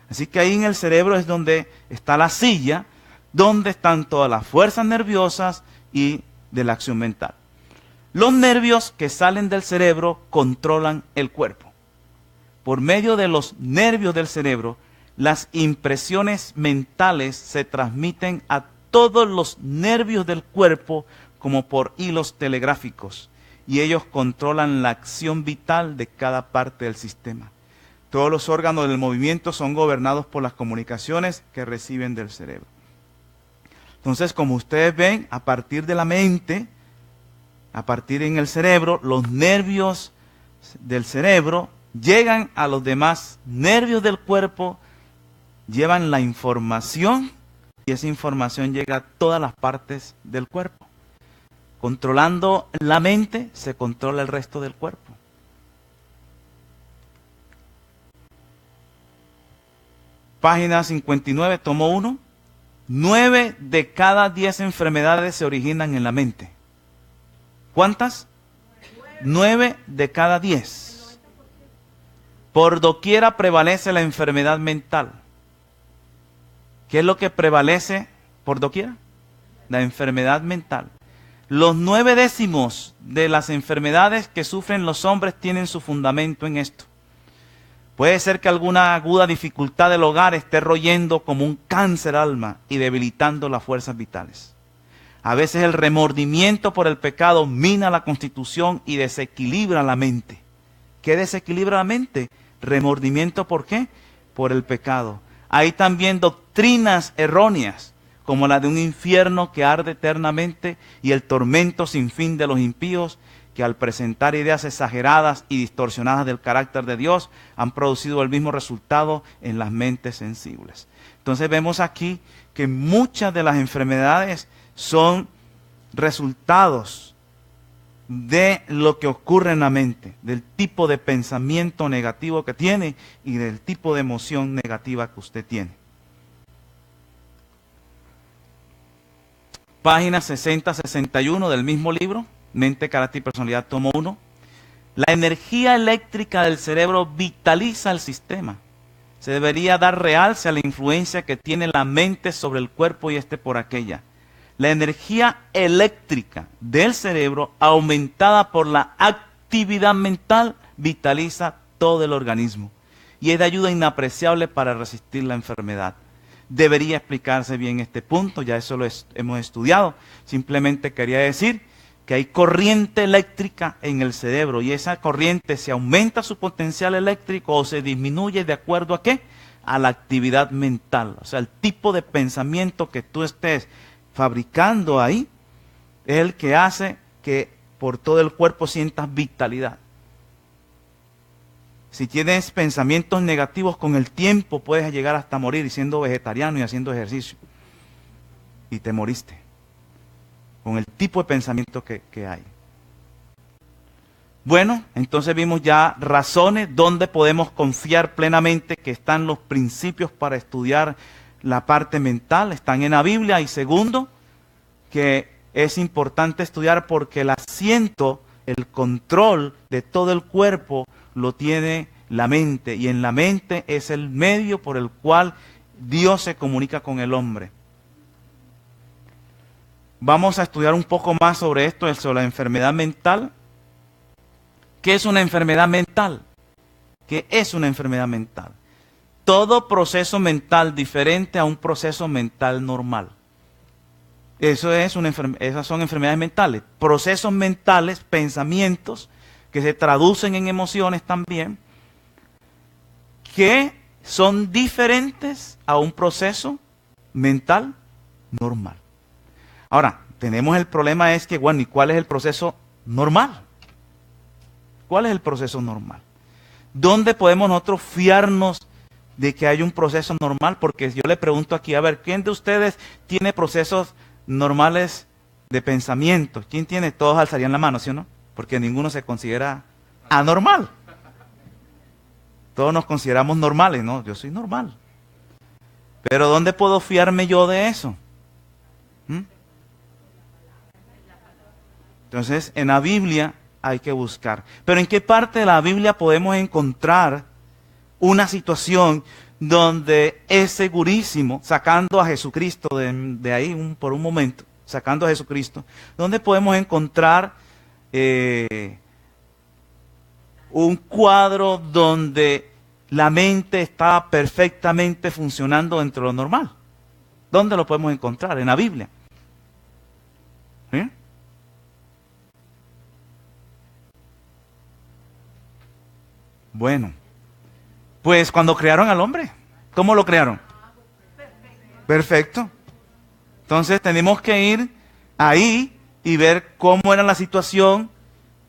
Así que ahí en el cerebro es donde está la silla, donde están todas las fuerzas nerviosas y de la acción mental. Los nervios que salen del cerebro controlan el cuerpo. Por medio de los nervios del cerebro, las impresiones mentales se transmiten a todos los nervios del cuerpo como por hilos telegráficos, y ellos controlan la acción vital de cada parte del sistema. Todos los órganos del movimiento son gobernados por las comunicaciones que reciben del cerebro. Entonces, como ustedes ven, a partir de la mente, a partir en el cerebro, los nervios del cerebro llegan a los demás nervios del cuerpo, llevan la información y esa información llega a todas las partes del cuerpo. Controlando la mente, se controla el resto del cuerpo. Página 59, tomo 1. 9 de cada 10 enfermedades se originan en la mente. ¿Cuántas? 9 de cada 10. Por doquiera prevalece la enfermedad mental. ¿Qué es lo que prevalece por doquiera? La enfermedad mental. Los 9/10 de las enfermedades que sufren los hombres tienen su fundamento en esto. Puede ser que alguna aguda dificultad del hogar esté royendo como un cáncer al alma y debilitando las fuerzas vitales. A veces el remordimiento por el pecado mina la constitución y desequilibra la mente. ¿Qué desequilibra la mente? Remordimiento, ¿por qué? Por el pecado. Hay también doctrinas erróneas, como la de un infierno que arde eternamente y el tormento sin fin de los impíos, que al presentar ideas exageradas y distorsionadas del carácter de Dios han producido el mismo resultado en las mentes sensibles. Entonces vemos aquí que muchas de las enfermedades son resultados de lo que ocurre en la mente, del tipo de pensamiento negativo que tiene y del tipo de emoción negativa que usted tiene. Página 60-61 del mismo libro, Mente, Carácter y Personalidad, tomo 1. La energía eléctrica del cerebro vitaliza el sistema. Se debería dar realce a la influencia que tiene la mente sobre el cuerpo y por aquella. La energía eléctrica del cerebro, aumentada por la actividad mental, vitaliza todo el organismo y es de ayuda inapreciable para resistir la enfermedad. Debería explicarse bien este punto, ya eso lo hemos estudiado. Simplemente quería decir que hay corriente eléctrica en el cerebro y esa corriente se aumenta su potencial eléctrico o se disminuye de acuerdo a ¿qué? A la actividad mental. O sea, el tipo de pensamiento que tú estés fabricando ahí es el que hace que por todo el cuerpo sientas vitalidad. Si tienes pensamientos negativos, con el tiempo puedes llegar hasta morir siendo vegetariano y haciendo ejercicio. Y te moriste. Con el tipo de pensamiento que hay. Bueno, entonces vimos ya razones donde podemos confiar plenamente que están los principios para estudiar la parte mental, están en la Biblia. Y segundo, que es importante estudiar porque el asiento, el control de todo el cuerpo lo tiene la mente. Y en la mente es el medio por el cual Dios se comunica con el hombre. Vamos a estudiar un poco más sobre esto, sobre la enfermedad mental. ¿Qué es una enfermedad mental? ¿Qué es una enfermedad mental? Todo proceso mental diferente a un proceso mental normal. Esas son enfermedades mentales. Procesos mentales, pensamientos que se traducen en emociones también, que son diferentes a un proceso mental normal. Ahora, tenemos el problema es que, bueno, ¿y cuál es el proceso normal? ¿Cuál es el proceso normal? ¿Dónde podemos nosotros fiarnos de que hay un proceso normal? Porque yo le pregunto aquí, a ver, ¿quién de ustedes tiene procesos normales de pensamiento? ¿Quién tiene? Todos alzarían la mano, ¿sí o no? Porque ninguno se considera anormal. Todos nos consideramos normales, ¿no? Yo soy normal. Pero ¿dónde puedo fiarme yo de eso? Entonces, en la Biblia hay que buscar. Pero ¿en qué parte de la Biblia podemos encontrar una situación donde es segurísimo, sacando a Jesucristo de ahí por un momento, sacando a Jesucristo, donde podemos encontrar un cuadro donde la mente está perfectamente funcionando dentro de lo normal? ¿Dónde lo podemos encontrar? En la Biblia. ¿Sí? Bueno, pues cuando crearon al hombre, ¿cómo lo crearon? Perfecto. Entonces tenemos que ir ahí y ver cómo era la situación,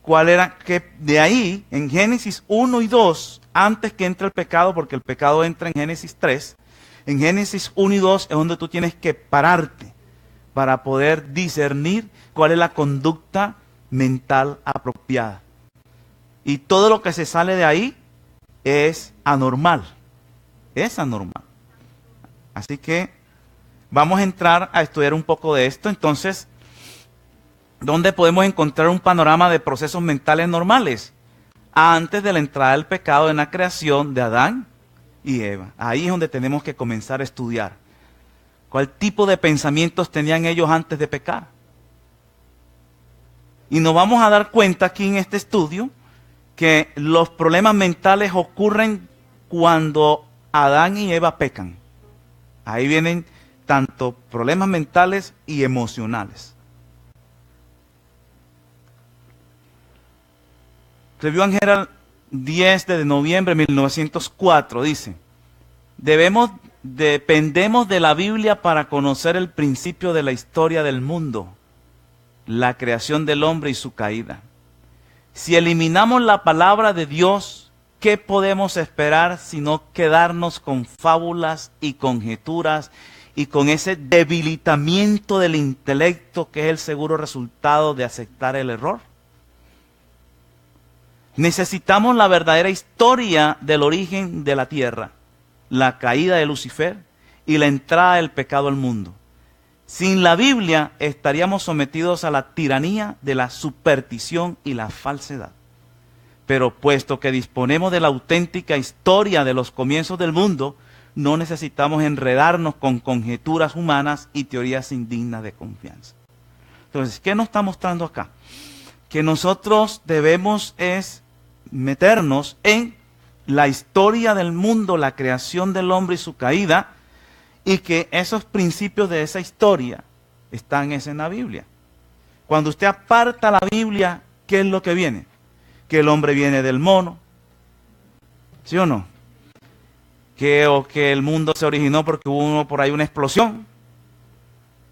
cuál era, que de ahí, en Génesis 1 y 2, antes que entre el pecado, porque el pecado entra en Génesis 3, en Génesis 1 y 2 es donde tú tienes que pararte para poder discernir cuál es la conducta mental apropiada. Y todo lo que se sale de ahí es anormal. Es anormal. Así que vamos a entrar a estudiar un poco de esto. Entonces, ¿dónde podemos encontrar un panorama de procesos mentales normales? Antes de la entrada del pecado en la creación de Adán y Eva. Ahí es donde tenemos que comenzar a estudiar. ¿Cuál tipo de pensamientos tenían ellos antes de pecar? Y nos vamos a dar cuenta aquí en este estudio que los problemas mentales ocurren cuando Adán y Eva pecan. Ahí vienen tanto problemas mentales y emocionales. Review and Herald, 10 de noviembre de 1904, dice: debemos dependemos de la Biblia para conocer el principio de la historia del mundo, la creación del hombre y su caída. Si eliminamos la palabra de Dios, ¿qué podemos esperar sino quedarnos con fábulas y conjeturas y con ese debilitamiento del intelecto que es el seguro resultado de aceptar el error? Necesitamos la verdadera historia del origen de la tierra, la caída de Lucifer y la entrada del pecado al mundo. Sin la Biblia estaríamos sometidos a la tiranía de la superstición y la falsedad. Pero puesto que disponemos de la auténtica historia de los comienzos del mundo, no necesitamos enredarnos con conjeturas humanas y teorías indignas de confianza. Entonces, ¿qué nos está mostrando acá? Que nosotros debemos es meternos en la historia del mundo, la creación del hombre y su caída, y que esos principios de esa historia están en la Biblia. Cuando usted aparta la Biblia, ¿qué es lo que viene? Que el hombre viene del mono, ¿sí o no? Que el mundo se originó porque hubo por ahí una explosión.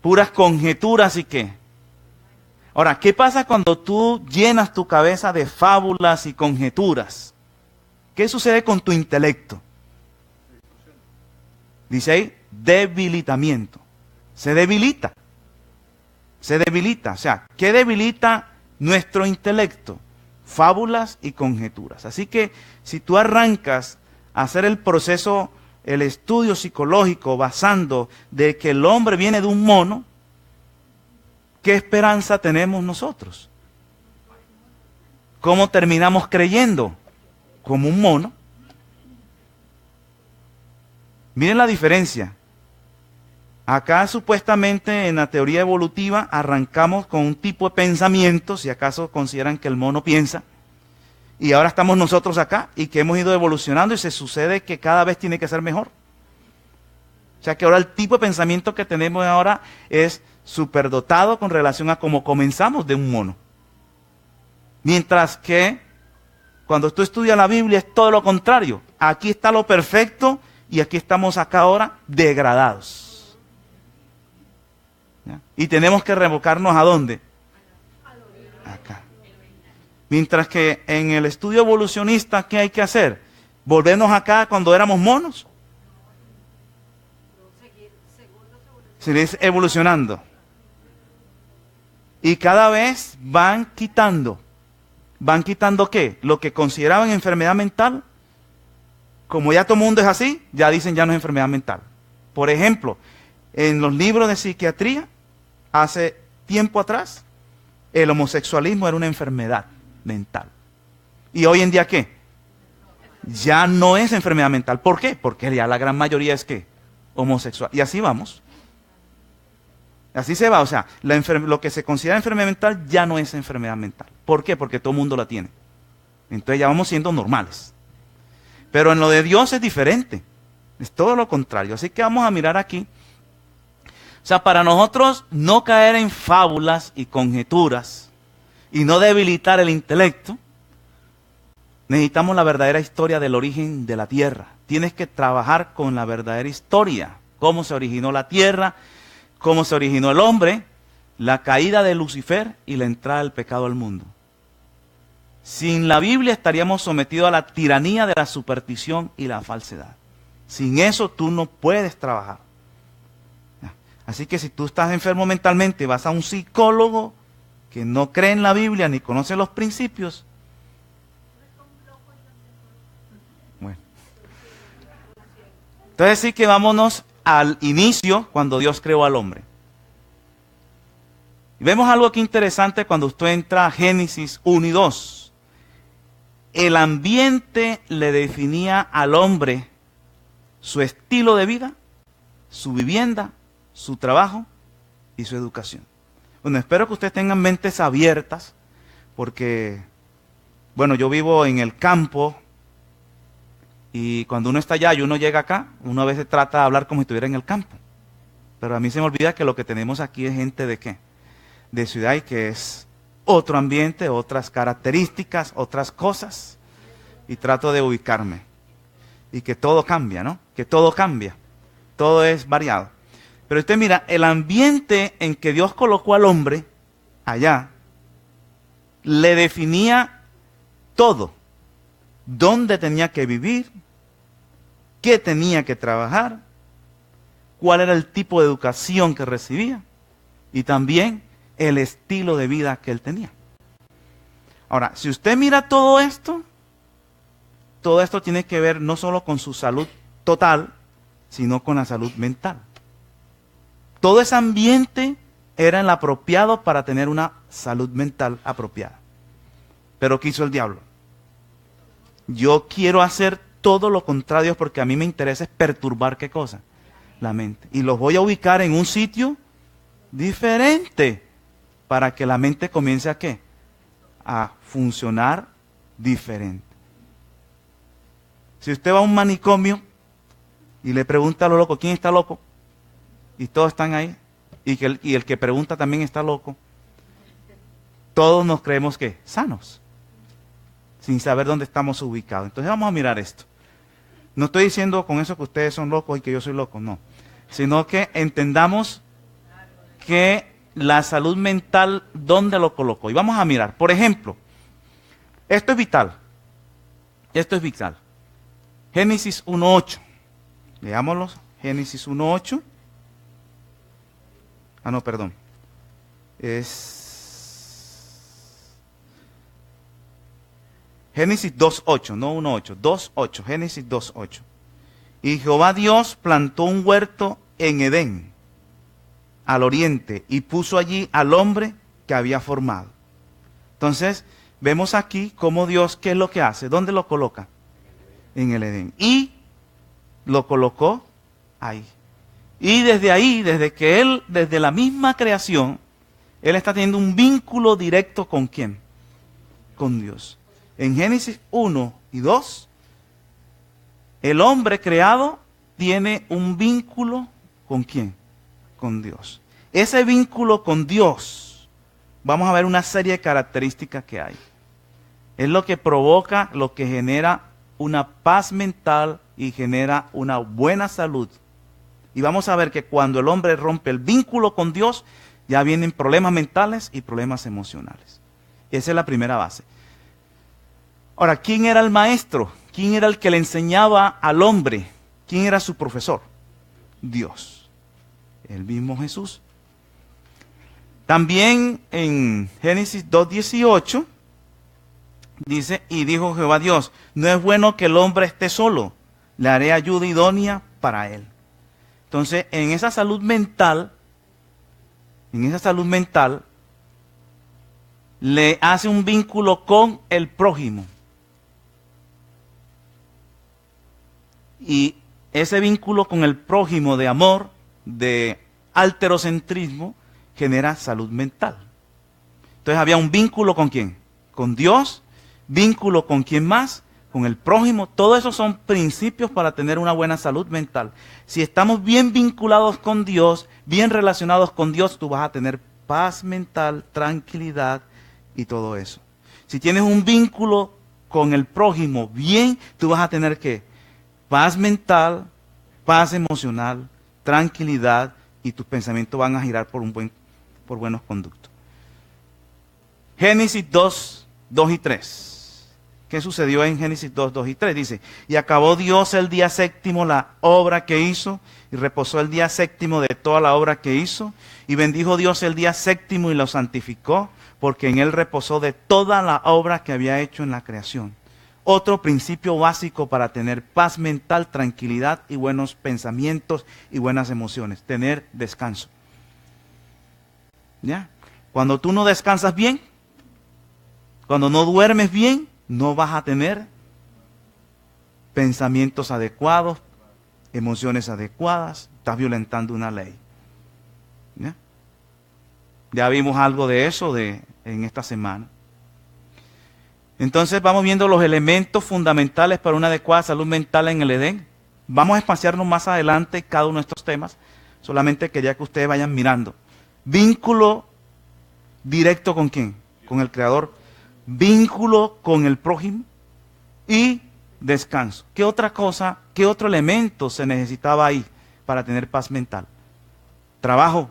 Puras conjeturas y qué. Ahora, ¿qué pasa cuando tú llenas tu cabeza de fábulas y conjeturas? ¿Qué sucede con tu intelecto? Dice ahí, debilitamiento. Se debilita. Se debilita. O sea, ¿qué debilita nuestro intelecto? Fábulas y conjeturas. Así que si tú arrancas a hacer el proceso, el estudio psicológico basando de que el hombre viene de un mono, ¿qué esperanza tenemos nosotros? ¿Cómo terminamos creyendo? Como un mono. Miren la diferencia. Acá supuestamente en la teoría evolutiva arrancamos con un tipo de pensamiento, si acaso consideran que el mono piensa, y ahora estamos nosotros acá y que hemos ido evolucionando y se sucede que cada vez tiene que ser mejor. O sea que ahora el tipo de pensamiento que tenemos ahora es superdotado con relación a cómo comenzamos de un mono. Mientras que cuando tú estudias la Biblia es todo lo contrario. Aquí está lo perfecto y aquí estamos acá ahora degradados. ¿Ya? Y tenemos que revocarnos ¿a dónde? Acá. Mientras que en el estudio evolucionista, ¿qué hay que hacer? ¿Volvernos acá cuando éramos monos? Seguir evolucionando. Y cada vez van quitando. ¿Van quitando qué? Lo que consideraban enfermedad mental. Como ya todo el mundo es así, ya dicen ya no es enfermedad mental. Por ejemplo, en los libros de psiquiatría, hace tiempo atrás, el homosexualismo era una enfermedad mental. ¿Y hoy en día qué? Ya no es enfermedad mental. ¿Por qué? Porque ya la gran mayoría es ¿qué? Homosexual. Y así vamos. Así se va, o sea, lo que se considera enfermedad mental ya no es enfermedad mental. ¿Por qué? Porque todo el mundo la tiene. Entonces ya vamos siendo normales. Pero en lo de Dios es diferente. Es todo lo contrario. Así que vamos a mirar aquí. O sea, para nosotros no caer en fábulas y conjeturas y no debilitar el intelecto, necesitamos la verdadera historia del origen de la tierra. Tienes que trabajar con la verdadera historia. Cómo se originó la tierra, cómo se originó el hombre, la caída de Lucifer y la entrada del pecado al mundo. Sin la Biblia estaríamos sometidos a la tiranía de la superstición y la falsedad. Sin eso tú no puedes trabajar. Así que si tú estás enfermo mentalmente, vas a un psicólogo que no cree en la Biblia ni conoce los principios. Bueno. Entonces sí que vámonos al inicio cuando Dios creó al hombre. Y vemos algo aquí interesante cuando usted entra a Génesis 1 y 2. El ambiente le definía al hombre su estilo de vida, su vivienda, su trabajo y su educación. Bueno, espero que ustedes tengan mentes abiertas porque, bueno, yo vivo en el campo y cuando uno está allá y uno llega acá, uno a veces trata de hablar como si estuviera en el campo. Pero a mí se me olvida que lo que tenemos aquí es gente de ¿qué? De ciudad y que es otro ambiente, otras características, otras cosas. Y trato de ubicarme. Y que todo cambia, ¿no? Que todo cambia. todo es variado. Pero usted mira, el ambiente en que Dios colocó al hombre allá, le definía todo. Dónde tenía que vivir, qué tenía que trabajar, cuál era el tipo de educación que recibía y también el estilo de vida que él tenía. Ahora, si usted mira todo esto tiene que ver no solo con su salud total, sino con la salud mental. Todo ese ambiente era el apropiado para tener una salud mental apropiada. Pero ¿qué hizo el diablo? Yo quiero hacer todo lo contrario porque a mí me interesa es perturbar ¿qué cosa? La mente. Y los voy a ubicar en un sitio diferente para que la mente comience a ¿qué? A funcionar diferente. Si usted va a un manicomio y le pregunta a lo loco, ¿quién está loco? Y todos están ahí. Y el que pregunta también está loco. Todos nos creemos que sanos, sin saber dónde estamos ubicados. Entonces vamos a mirar esto. No estoy diciendo con eso que ustedes son locos y que yo soy loco, no. Sino que entendamos que la salud mental, ¿dónde lo colocó? Y vamos a mirar. Por ejemplo, esto es vital. Esto es vital. Génesis 1.8. Leámoslo. Génesis 1.8. Ah, no, perdón. Es Génesis 2.8, no 1.8, 2.8, Génesis 2.8. Y Jehová Dios plantó un huerto en Edén, al oriente, y puso allí al hombre que había formado. Entonces, vemos aquí cómo Dios, ¿qué es lo que hace? ¿Dónde lo coloca? En el Edén. Y lo colocó ahí. Y desde ahí, desde la misma creación, él está teniendo un vínculo directo ¿con quién? Con Dios. En Génesis 1 y 2, el hombre creado tiene un vínculo ¿con quién? Con Dios. Ese vínculo con Dios, vamos a ver una serie de características que hay. Es lo que provoca, lo que genera una paz mental y genera una buena salud. Y vamos a ver que cuando el hombre rompe el vínculo con Dios, ya vienen problemas mentales y problemas emocionales. Esa es la primera base. Ahora, ¿quién era el maestro? ¿Quién era el que le enseñaba al hombre? ¿Quién era su profesor? Dios. El mismo Jesús. También en Génesis 2.18 dice, y dijo Jehová Dios, no es bueno que el hombre esté solo, le haré ayuda idónea para él. Entonces, en esa salud mental, le hace un vínculo con el prójimo. Y ese vínculo con el prójimo de amor, de alterocentrismo, genera salud mental. Entonces había un vínculo ¿con quién? Con Dios, vínculo con quién más, con el prójimo. Todo eso son principios para tener una buena salud mental. Si estamos bien vinculados con Dios, bien relacionados con Dios, tú vas a tener paz mental, tranquilidad y todo eso. Si tienes un vínculo con el prójimo bien, tú vas a tener ¿qué? Paz mental, paz emocional, tranquilidad y tus pensamientos van a girar por buenos conductos. Génesis 2, 2 y 3. ¿Qué sucedió en Génesis 2, 2 y 3? Dice, y acabó Dios el día séptimo la obra que hizo, y reposó el día séptimo de toda la obra que hizo, y bendijo Dios el día séptimo y lo santificó, porque en él reposó de toda la obra que había hecho en la creación. Otro principio básico para tener paz mental, tranquilidad y buenos pensamientos y buenas emociones, tener descanso. ¿Ya? Cuando tú no descansas bien, cuando no duermes bien, no vas a tener pensamientos adecuados, emociones adecuadas, estás violentando una ley. ¿Ya? Ya vimos algo de eso en esta semana. Entonces vamos viendo los elementos fundamentales para una adecuada salud mental en el Edén. Vamos a espaciarnos más adelante cada uno de estos temas. Solamente quería que ustedes vayan mirando. Vínculo directo ¿con quién? Con el Creador. Vínculo con el prójimo y descanso. ¿Qué otra cosa, qué otro elemento se necesitaba ahí para tener paz mental. Trabajo.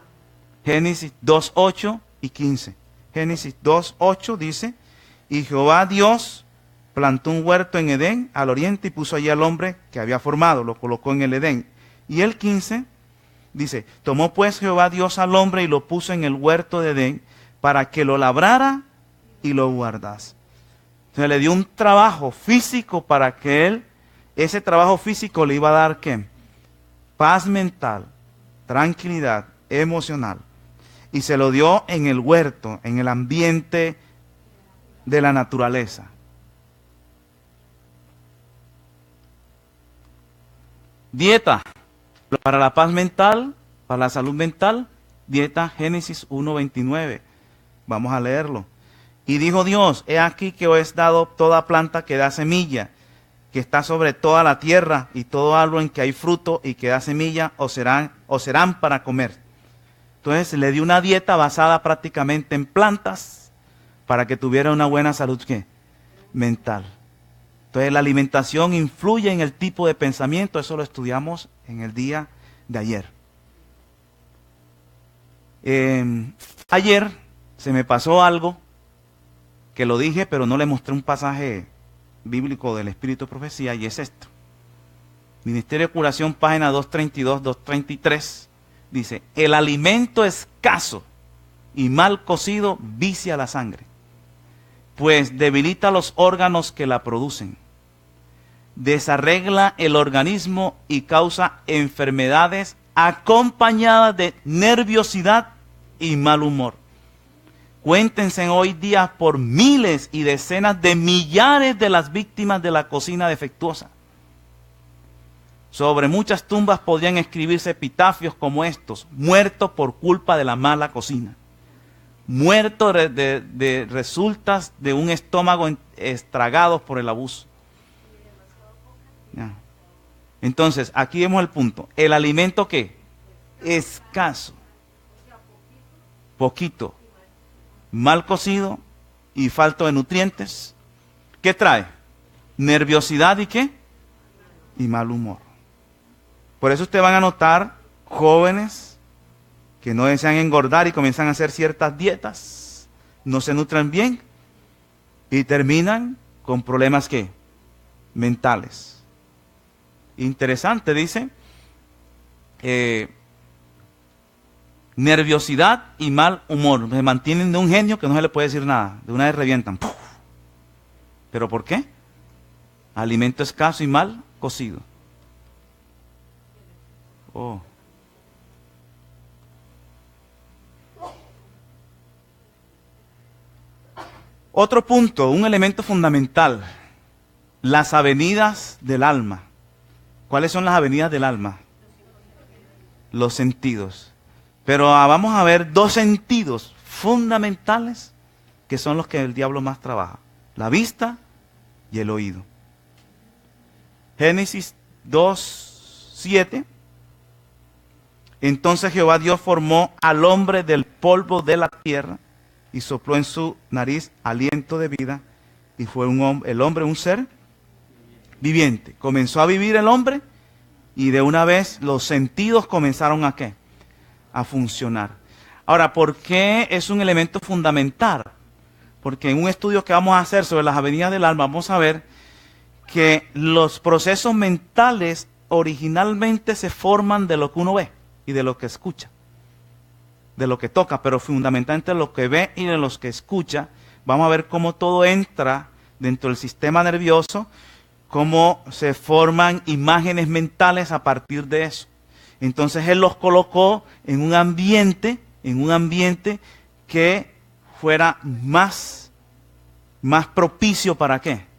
Génesis 2:8 y 15. Génesis 2:8 dice, y Jehová Dios plantó un huerto en Edén al oriente y puso allí al hombre que había formado, lo colocó en el Edén. Y el 15 dice, tomó pues Jehová Dios al hombre y lo puso en el huerto de Edén para que lo labrara y lo guardase. Entonces le dio un trabajo físico para que él, ese trabajo físico le iba a dar ¿qué? Paz mental, tranquilidad emocional. Y se lo dio en el huerto, en el ambiente de la naturaleza. Dieta para la paz mental, para la salud mental, dieta Génesis 1:29. Vamos a leerlo. Y dijo Dios, he aquí que os he dado toda planta que da semilla, que está sobre toda la tierra, y todo árbol en que hay fruto y que da semilla, os serán para comer. Entonces le dio una dieta basada prácticamente en plantas para que tuviera una buena salud ¿qué? Mental. Entonces la alimentación influye en el tipo de pensamiento, eso lo estudiamos en el día de ayer. Ayer se me pasó algo que lo dije, pero no le mostré un pasaje bíblico del Espíritu de Profecía, y es esto. Ministerio de Curación, página 232, 233, dice, el alimento escaso y mal cocido vicia la sangre, pues debilita los órganos que la producen, desarregla el organismo y causa enfermedades acompañadas de nerviosidad y mal humor. Cuéntense hoy día por miles y decenas de millares de las víctimas de la cocina defectuosa. Sobre muchas tumbas podrían escribirse epitafios como estos: muerto por culpa de la mala cocina, muerto de resultas de un estómago estragados por el abuso. Ya. Entonces, aquí vemos el punto. El alimento ¿qué? Escaso, poquito, mal cocido y falto de nutrientes. ¿Qué trae? Nerviosidad y ¿qué? Y mal humor. Por eso ustedes van a notar jóvenes que no desean engordar y comienzan a hacer ciertas dietas, no se nutren bien y terminan con problemas ¿qué? Mentales. Interesante, dice, nerviosidad y mal humor. Se mantienen de un genio que no se le puede decir nada. De una vez revientan. ¡Puf! ¿Pero por qué? Alimento escaso y mal cocido. Oh. Otro punto, un elemento fundamental. Las avenidas del alma. ¿Cuáles son las avenidas del alma? Los sentidos. Pero vamos a ver dos sentidos fundamentales que son los que el diablo más trabaja. La vista y el oído. Génesis 2:7. Entonces Jehová Dios formó al hombre del polvo de la tierra y sopló en su nariz aliento de vida, y fue el hombre un ser viviente. Comenzó a vivir el hombre y de una vez los sentidos comenzaron a ¿qué? A funcionar. Ahora, ¿por qué es un elemento fundamental? Porque en un estudio que vamos a hacer sobre las avenidas del alma vamos a ver que los procesos mentales originalmente se forman de lo que uno ve y de lo que escucha, de lo que toca, pero fundamentalmente de lo que ve y de los que escucha. Vamos a ver cómo todo entra dentro del sistema nervioso, cómo se forman imágenes mentales a partir de eso. Entonces él los colocó en un ambiente que fuera más propicio ¿para qué?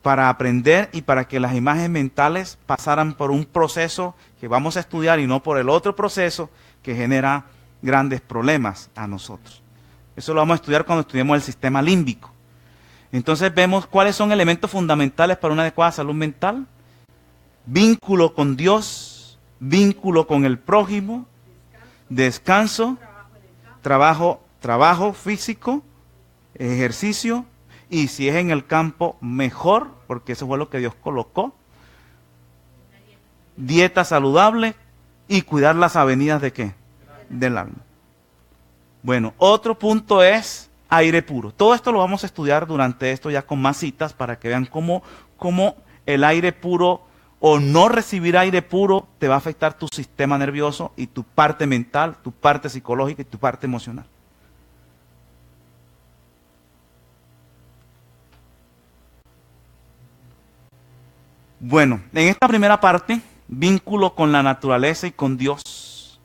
Para aprender y para que las imágenes mentales pasaran por un proceso que vamos a estudiar y no por el otro proceso que genera grandes problemas a nosotros. Eso lo vamos a estudiar cuando estudiemos el sistema límbico. Entonces vemos cuáles son elementos fundamentales para una adecuada salud mental. Vínculo con Dios, vínculo con el prójimo, descanso, trabajo físico, ejercicio, y si es en el campo, mejor, porque eso fue lo que Dios colocó. dieta saludable y cuidar las avenidas ¿de qué? Del alma. Bueno, otro punto es aire puro. Todo esto lo vamos a estudiar durante esto ya con más citas para que vean cómo el aire puro o no recibir aire puro te va a afectar tu sistema nervioso y tu parte mental, tu parte psicológica y tu parte emocional. Bueno, en esta primera parte, vínculo con la naturaleza y con Dios,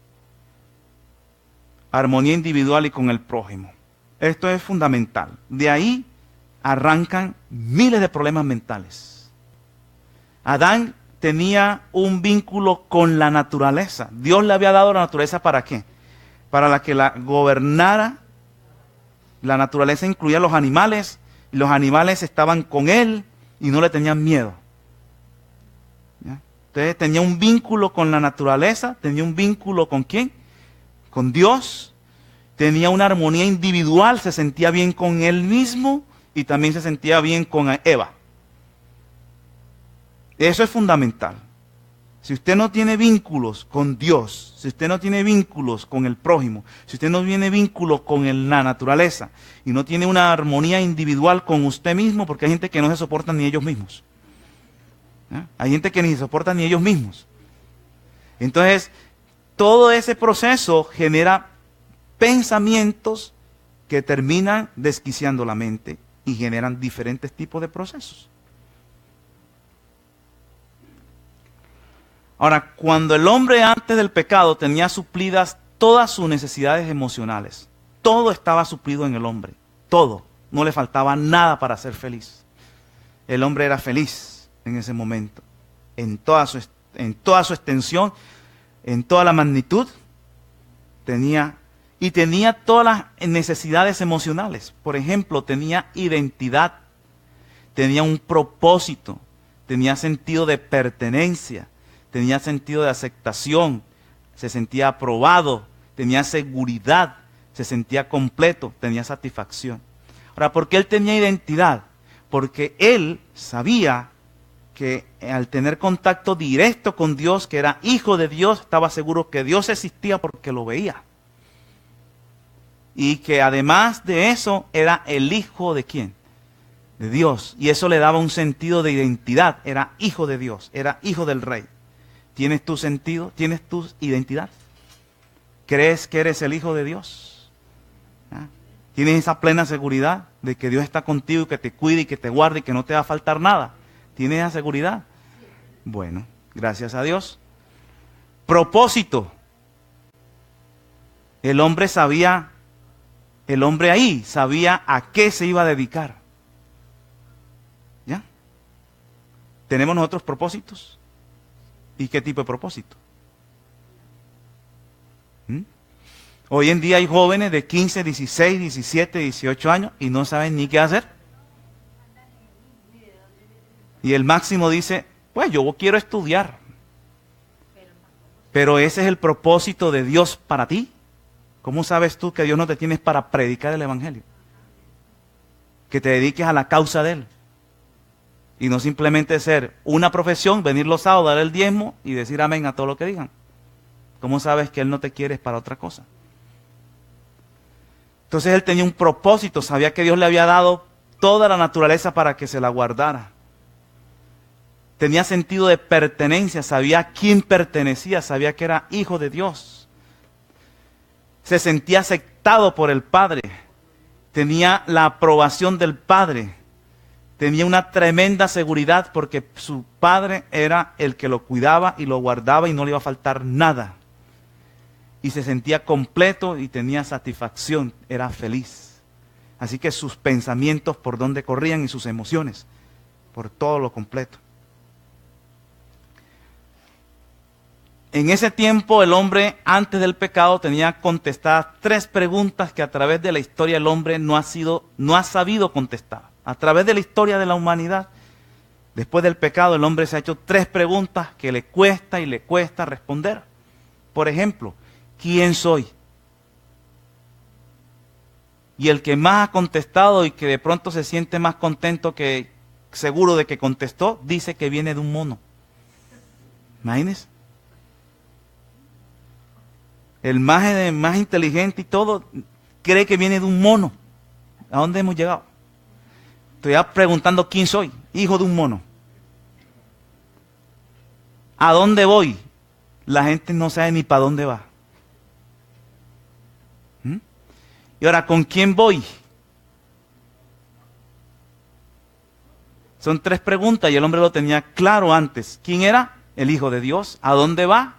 armonía individual y con el prójimo. Esto es fundamental. De ahí arrancan miles de problemas mentales. Adán tenía un vínculo con la naturaleza. Dios le había dado la naturaleza ¿para qué? Para que la gobernara. La naturaleza incluía a los animales, y los animales estaban con él y no le tenían miedo. ¿Ya? Entonces tenía un vínculo con la naturaleza, tenía un vínculo ¿con quién? Con Dios. Tenía una armonía individual, se sentía bien con él mismo y también se sentía bien con Eva. Eso es fundamental. Si usted no tiene vínculos con Dios, si usted no tiene vínculos con el prójimo, si usted no tiene vínculos con la naturaleza y no tiene una armonía individual con usted mismo, porque hay gente que no se soporta ni ellos mismos. ¿Ya? Hay gente que ni se soporta ni ellos mismos. Entonces, todo ese proceso genera pensamientos que terminan desquiciando la mente y generan diferentes tipos de procesos. Ahora, cuando el hombre antes del pecado tenía suplidas todas sus necesidades emocionales, todo estaba suplido en el hombre, todo, no le faltaba nada para ser feliz. El hombre era feliz en ese momento, en toda su extensión, en toda la magnitud, tenía todas las necesidades emocionales. Por ejemplo, tenía identidad, tenía un propósito, tenía sentido de pertenencia, tenía sentido de aceptación, se sentía aprobado, tenía seguridad, se sentía completo, tenía satisfacción. Ahora, ¿por qué él tenía identidad? Porque él sabía que al tener contacto directo con Dios, que era hijo de Dios, estaba seguro que Dios existía porque lo veía. Y que además de eso, era el hijo de ¿quién? De Dios. Y eso le daba un sentido de identidad. Era hijo de Dios, era hijo del rey. ¿Tienes tu sentido? ¿Tienes tu identidad? ¿Crees que eres el hijo de Dios? ¿Ah? ¿Tienes esa plena seguridad de que Dios está contigo y que te cuide y que te guarde y que no te va a faltar nada? ¿Tienes esa seguridad? Bueno, gracias a Dios. Propósito. El hombre ahí sabía a qué se iba a dedicar. ¿Ya? ¿Tenemos nosotros propósitos? ¿Y qué tipo de propósito? Hoy en día hay jóvenes de 15, 16, 17, 18 años y no saben ni qué hacer. Y el máximo dice, pues yo quiero estudiar. Pero ese es el propósito de Dios para ti. ¿Cómo sabes tú que Dios no te tiene para predicar el Evangelio? Que te dediques a la causa de Él. Y no simplemente ser una profesión, venir los sábados, dar el diezmo y decir amén a todo lo que digan. ¿Cómo sabes que Él no te quiere para otra cosa? Entonces él tenía un propósito, sabía que Dios le había dado toda la naturaleza para que se la guardara. Tenía sentido de pertenencia, sabía a quién pertenecía, sabía que era hijo de Dios. Se sentía aceptado por el Padre, tenía la aprobación del Padre. Tenía una tremenda seguridad porque su padre era el que lo cuidaba y lo guardaba y no le iba a faltar nada. Y se sentía completo y tenía satisfacción, era feliz. Así que sus pensamientos por donde corrían y sus emociones, por todo lo completo. En ese tiempo el hombre antes del pecado tenía contestadas 3 preguntas que a través de la historia el hombre no ha sabido contestar. A través de la historia de la humanidad, después del pecado, el hombre se ha hecho 3 preguntas que le cuesta y le cuesta responder. Por ejemplo, ¿quién soy? Y el que más ha contestado y que de pronto se siente más contento que seguro de que contestó, dice que viene de un mono. Imagínense. El más inteligente y todo cree que viene de un mono. ¿A dónde hemos llegado? Estoy preguntando quién soy. Hijo de un mono. ¿A dónde voy? La gente no sabe ni para dónde va. Y ahora, ¿con quién voy? Son 3 preguntas y el hombre lo tenía claro antes. ¿Quién era? El Hijo de Dios. ¿A dónde va?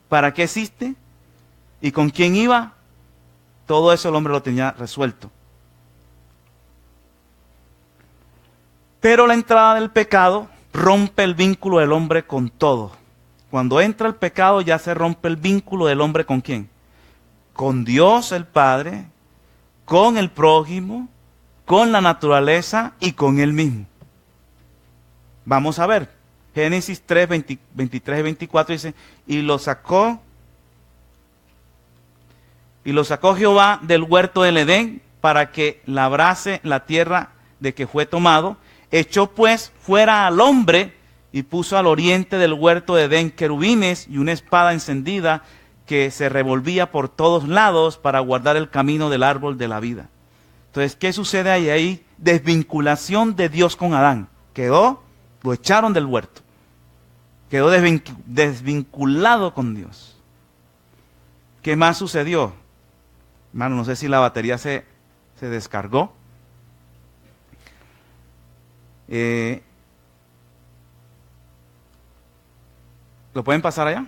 ¿Para qué existe? ¿Y con quién iba? Todo eso el hombre lo tenía resuelto. Pero la entrada del pecado rompe el vínculo del hombre con todo. Cuando entra el pecado ya se rompe el vínculo del hombre ¿con quién? Con Dios el Padre, con el prójimo, con la naturaleza y con él mismo. Vamos a ver. Génesis 3, 23 y 24 dice, y lo sacó Jehová del huerto del Edén para que labrase la tierra de que fue tomado. Echó pues fuera al hombre y puso al oriente del huerto de Edén querubines y una espada encendida que se revolvía por todos lados para guardar el camino del árbol de la vida. Entonces, ¿qué sucede ahí? Ahí desvinculación de Dios con Adán. Lo echaron del huerto. Quedó desvinculado con Dios. ¿Qué más sucedió? Hermano, no sé si la batería se descargó. ¿Lo pueden pasar allá?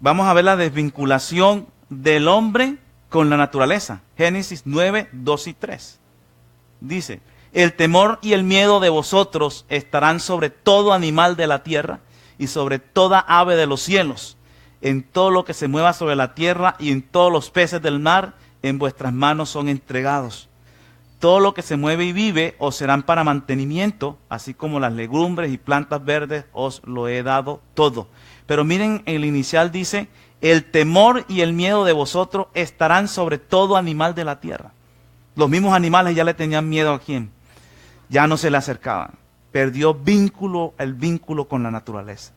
Vamos a ver la desvinculación del hombre con la naturaleza. Génesis 9, 2 y 3. Dice, el temor y el miedo de vosotros estarán sobre todo animal de la tierra y sobre toda ave de los cielos, en todo lo que se mueva sobre la tierra y en todos los peces del mar, en vuestras manos son entregados. Todo lo que se mueve y vive os serán para mantenimiento, así como las legumbres y plantas verdes os lo he dado todo. Pero miren, el inicial dice, el temor y el miedo de vosotros estarán sobre todo animal de la tierra. Los mismos animales ya le tenían miedo a quién. Ya no se le acercaban. Perdió el vínculo con la naturaleza.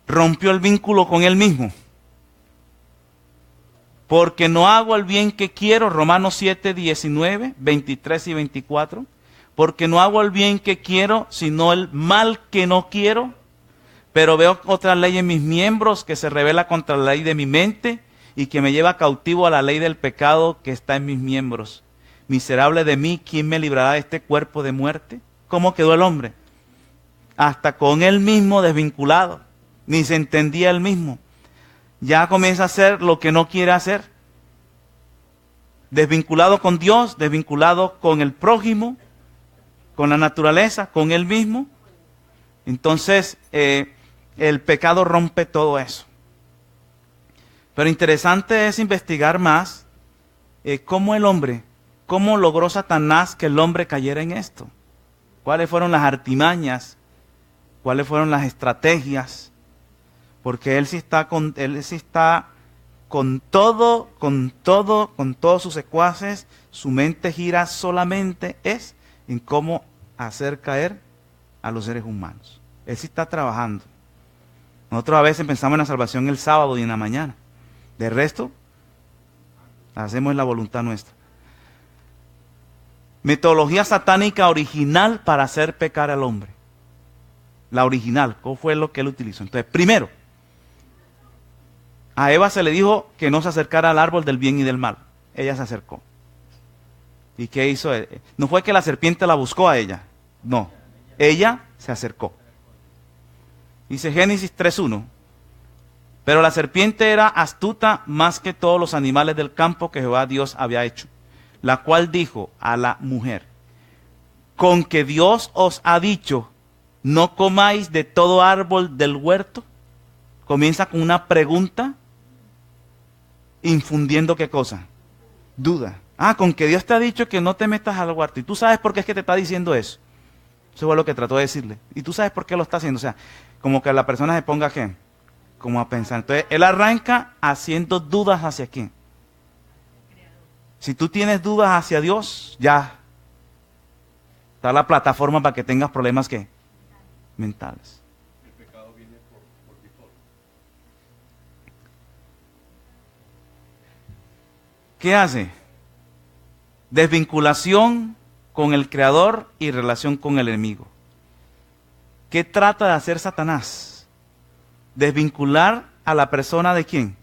Rompió el vínculo con él mismo. Porque no hago el bien que quiero, Romanos 7, 19, 23 y 24. Porque no hago el bien que quiero, sino el mal que no quiero. Pero veo otra ley en mis miembros que se rebela contra la ley de mi mente y que me lleva cautivo a la ley del pecado que está en mis miembros. Miserable de mí, ¿quién me librará de este cuerpo de muerte? ¿Cómo quedó el hombre? Hasta con él mismo desvinculado. Ni se entendía él mismo. Ya comienza a hacer lo que no quiere hacer. Desvinculado con Dios, desvinculado con el prójimo, con la naturaleza, con él mismo. Entonces, el pecado rompe todo eso. Pero interesante es investigar más cómo logró Satanás que el hombre cayera en esto. ¿Cuáles fueron las artimañas? ¿Cuáles fueron las estrategias? Porque él sí está con todos sus secuaces. Su mente gira solamente en cómo hacer caer a los seres humanos. Él sí está trabajando. Nosotros a veces pensamos en la salvación el sábado y en la mañana. De resto, hacemos la voluntad nuestra. Metodología satánica original para hacer pecar al hombre. La original, ¿cómo fue lo que él utilizó? Entonces, primero, a Eva se le dijo que no se acercara al árbol del bien y del mal. Ella se acercó. ¿Y qué hizo? No fue que la serpiente la buscó a ella. No, ella se acercó. Dice Génesis 3:1. Pero la serpiente era astuta más que todos los animales del campo que Jehová Dios había hecho, la cual dijo a la mujer, con que Dios os ha dicho, no comáis de todo árbol del huerto. Comienza con una pregunta, infundiendo ¿qué cosa? Duda. Con que Dios te ha dicho que no te metas al huerto. ¿Y tú sabes por qué es que te está diciendo eso? Eso fue lo que trató de decirle. ¿Y tú sabes por qué lo está haciendo? O sea, como que la persona se ponga ¿qué? Como a pensar. Entonces, él arranca haciendo dudas hacia quién. Si tú tienes dudas hacia Dios, ya está la plataforma para que tengas problemas ¿qué? Mentales. El pecado viene por default. ¿Qué hace? Desvinculación con el Creador y relación con el enemigo. ¿Qué trata de hacer Satanás? Desvincular a la persona ¿de quién?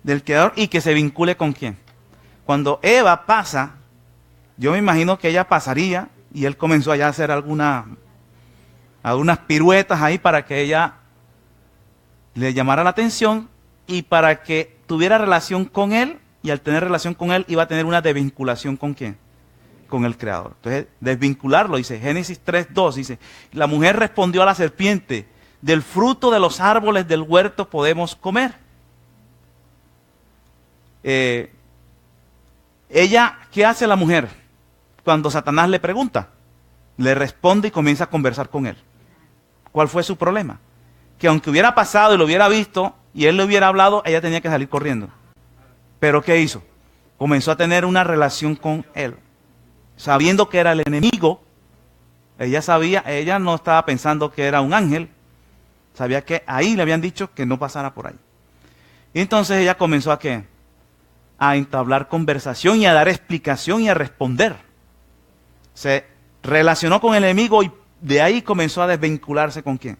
Del Creador, y que se vincule con quién. Cuando Eva pasa, yo me imagino que ella pasaría y él comenzó allá a hacer algunas piruetas ahí para que ella le llamara la atención y para que tuviera relación con él, y al tener relación con él iba a tener una desvinculación con quién, con el Creador. Entonces, desvincularlo, dice Génesis 3:2, dice, la mujer respondió a la serpiente, del fruto de los árboles del huerto podemos comer. Ella, ¿qué hace la mujer? Cuando Satanás le pregunta, le responde y comienza a conversar con él. ¿Cuál fue su problema? Que aunque hubiera pasado y lo hubiera visto y él le hubiera hablado, ella tenía que salir corriendo. ¿Pero qué hizo? Comenzó a tener una relación con él. Sabiendo que era el enemigo, ella sabía, ella no estaba pensando que era un ángel, sabía que ahí le habían dicho que no pasara por ahí. Y entonces ella comenzó a ¿qué? A entablar conversación y a dar explicación y a responder. Se relacionó con el enemigo y de ahí comenzó a desvincularse ¿con quién?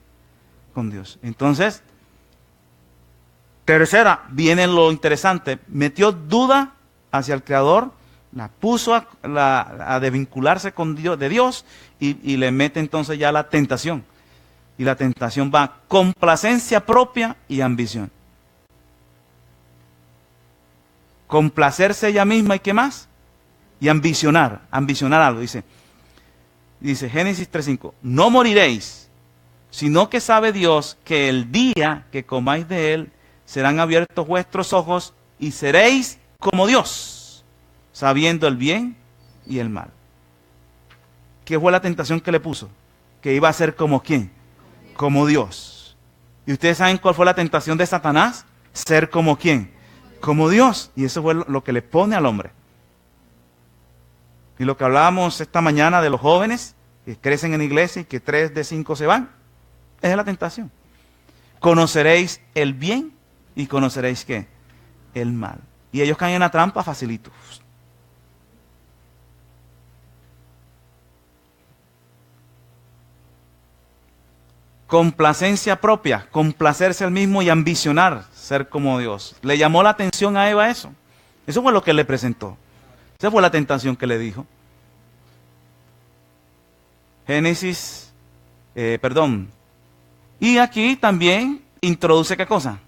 Con Dios. Entonces, tercera, viene lo interesante, metió duda hacia el Creador, la puso a desvincularse con Dios, de Dios y le mete entonces ya la tentación. Y la tentación va complacencia propia y ambición. Complacerse ella misma y ¿qué más? Y ambicionar algo, dice Génesis 3:5, no moriréis, sino que sabe Dios que el día que comáis de él serán abiertos vuestros ojos y seréis como Dios, sabiendo el bien y el mal. ¿Qué fue la tentación que le puso? Que iba a ser como ¿quién? Como Dios. ¿Y ustedes saben cuál fue la tentación de Satanás? Ser como ¿quién? Como Dios. Y eso fue lo que le pone al hombre. Y lo que hablábamos esta mañana de los jóvenes que crecen en la iglesia y que 3 de 5 se van, es la tentación. Conoceréis el bien y conoceréis ¿qué? El mal. Y ellos caen en la trampa facilito. Complacencia propia, complacerse al mismo y ambicionar ser como Dios. ¿Le llamó la atención a Eva eso? Eso fue lo que le presentó. Esa fue la tentación que le dijo. Y aquí también introduce ¿qué cosa?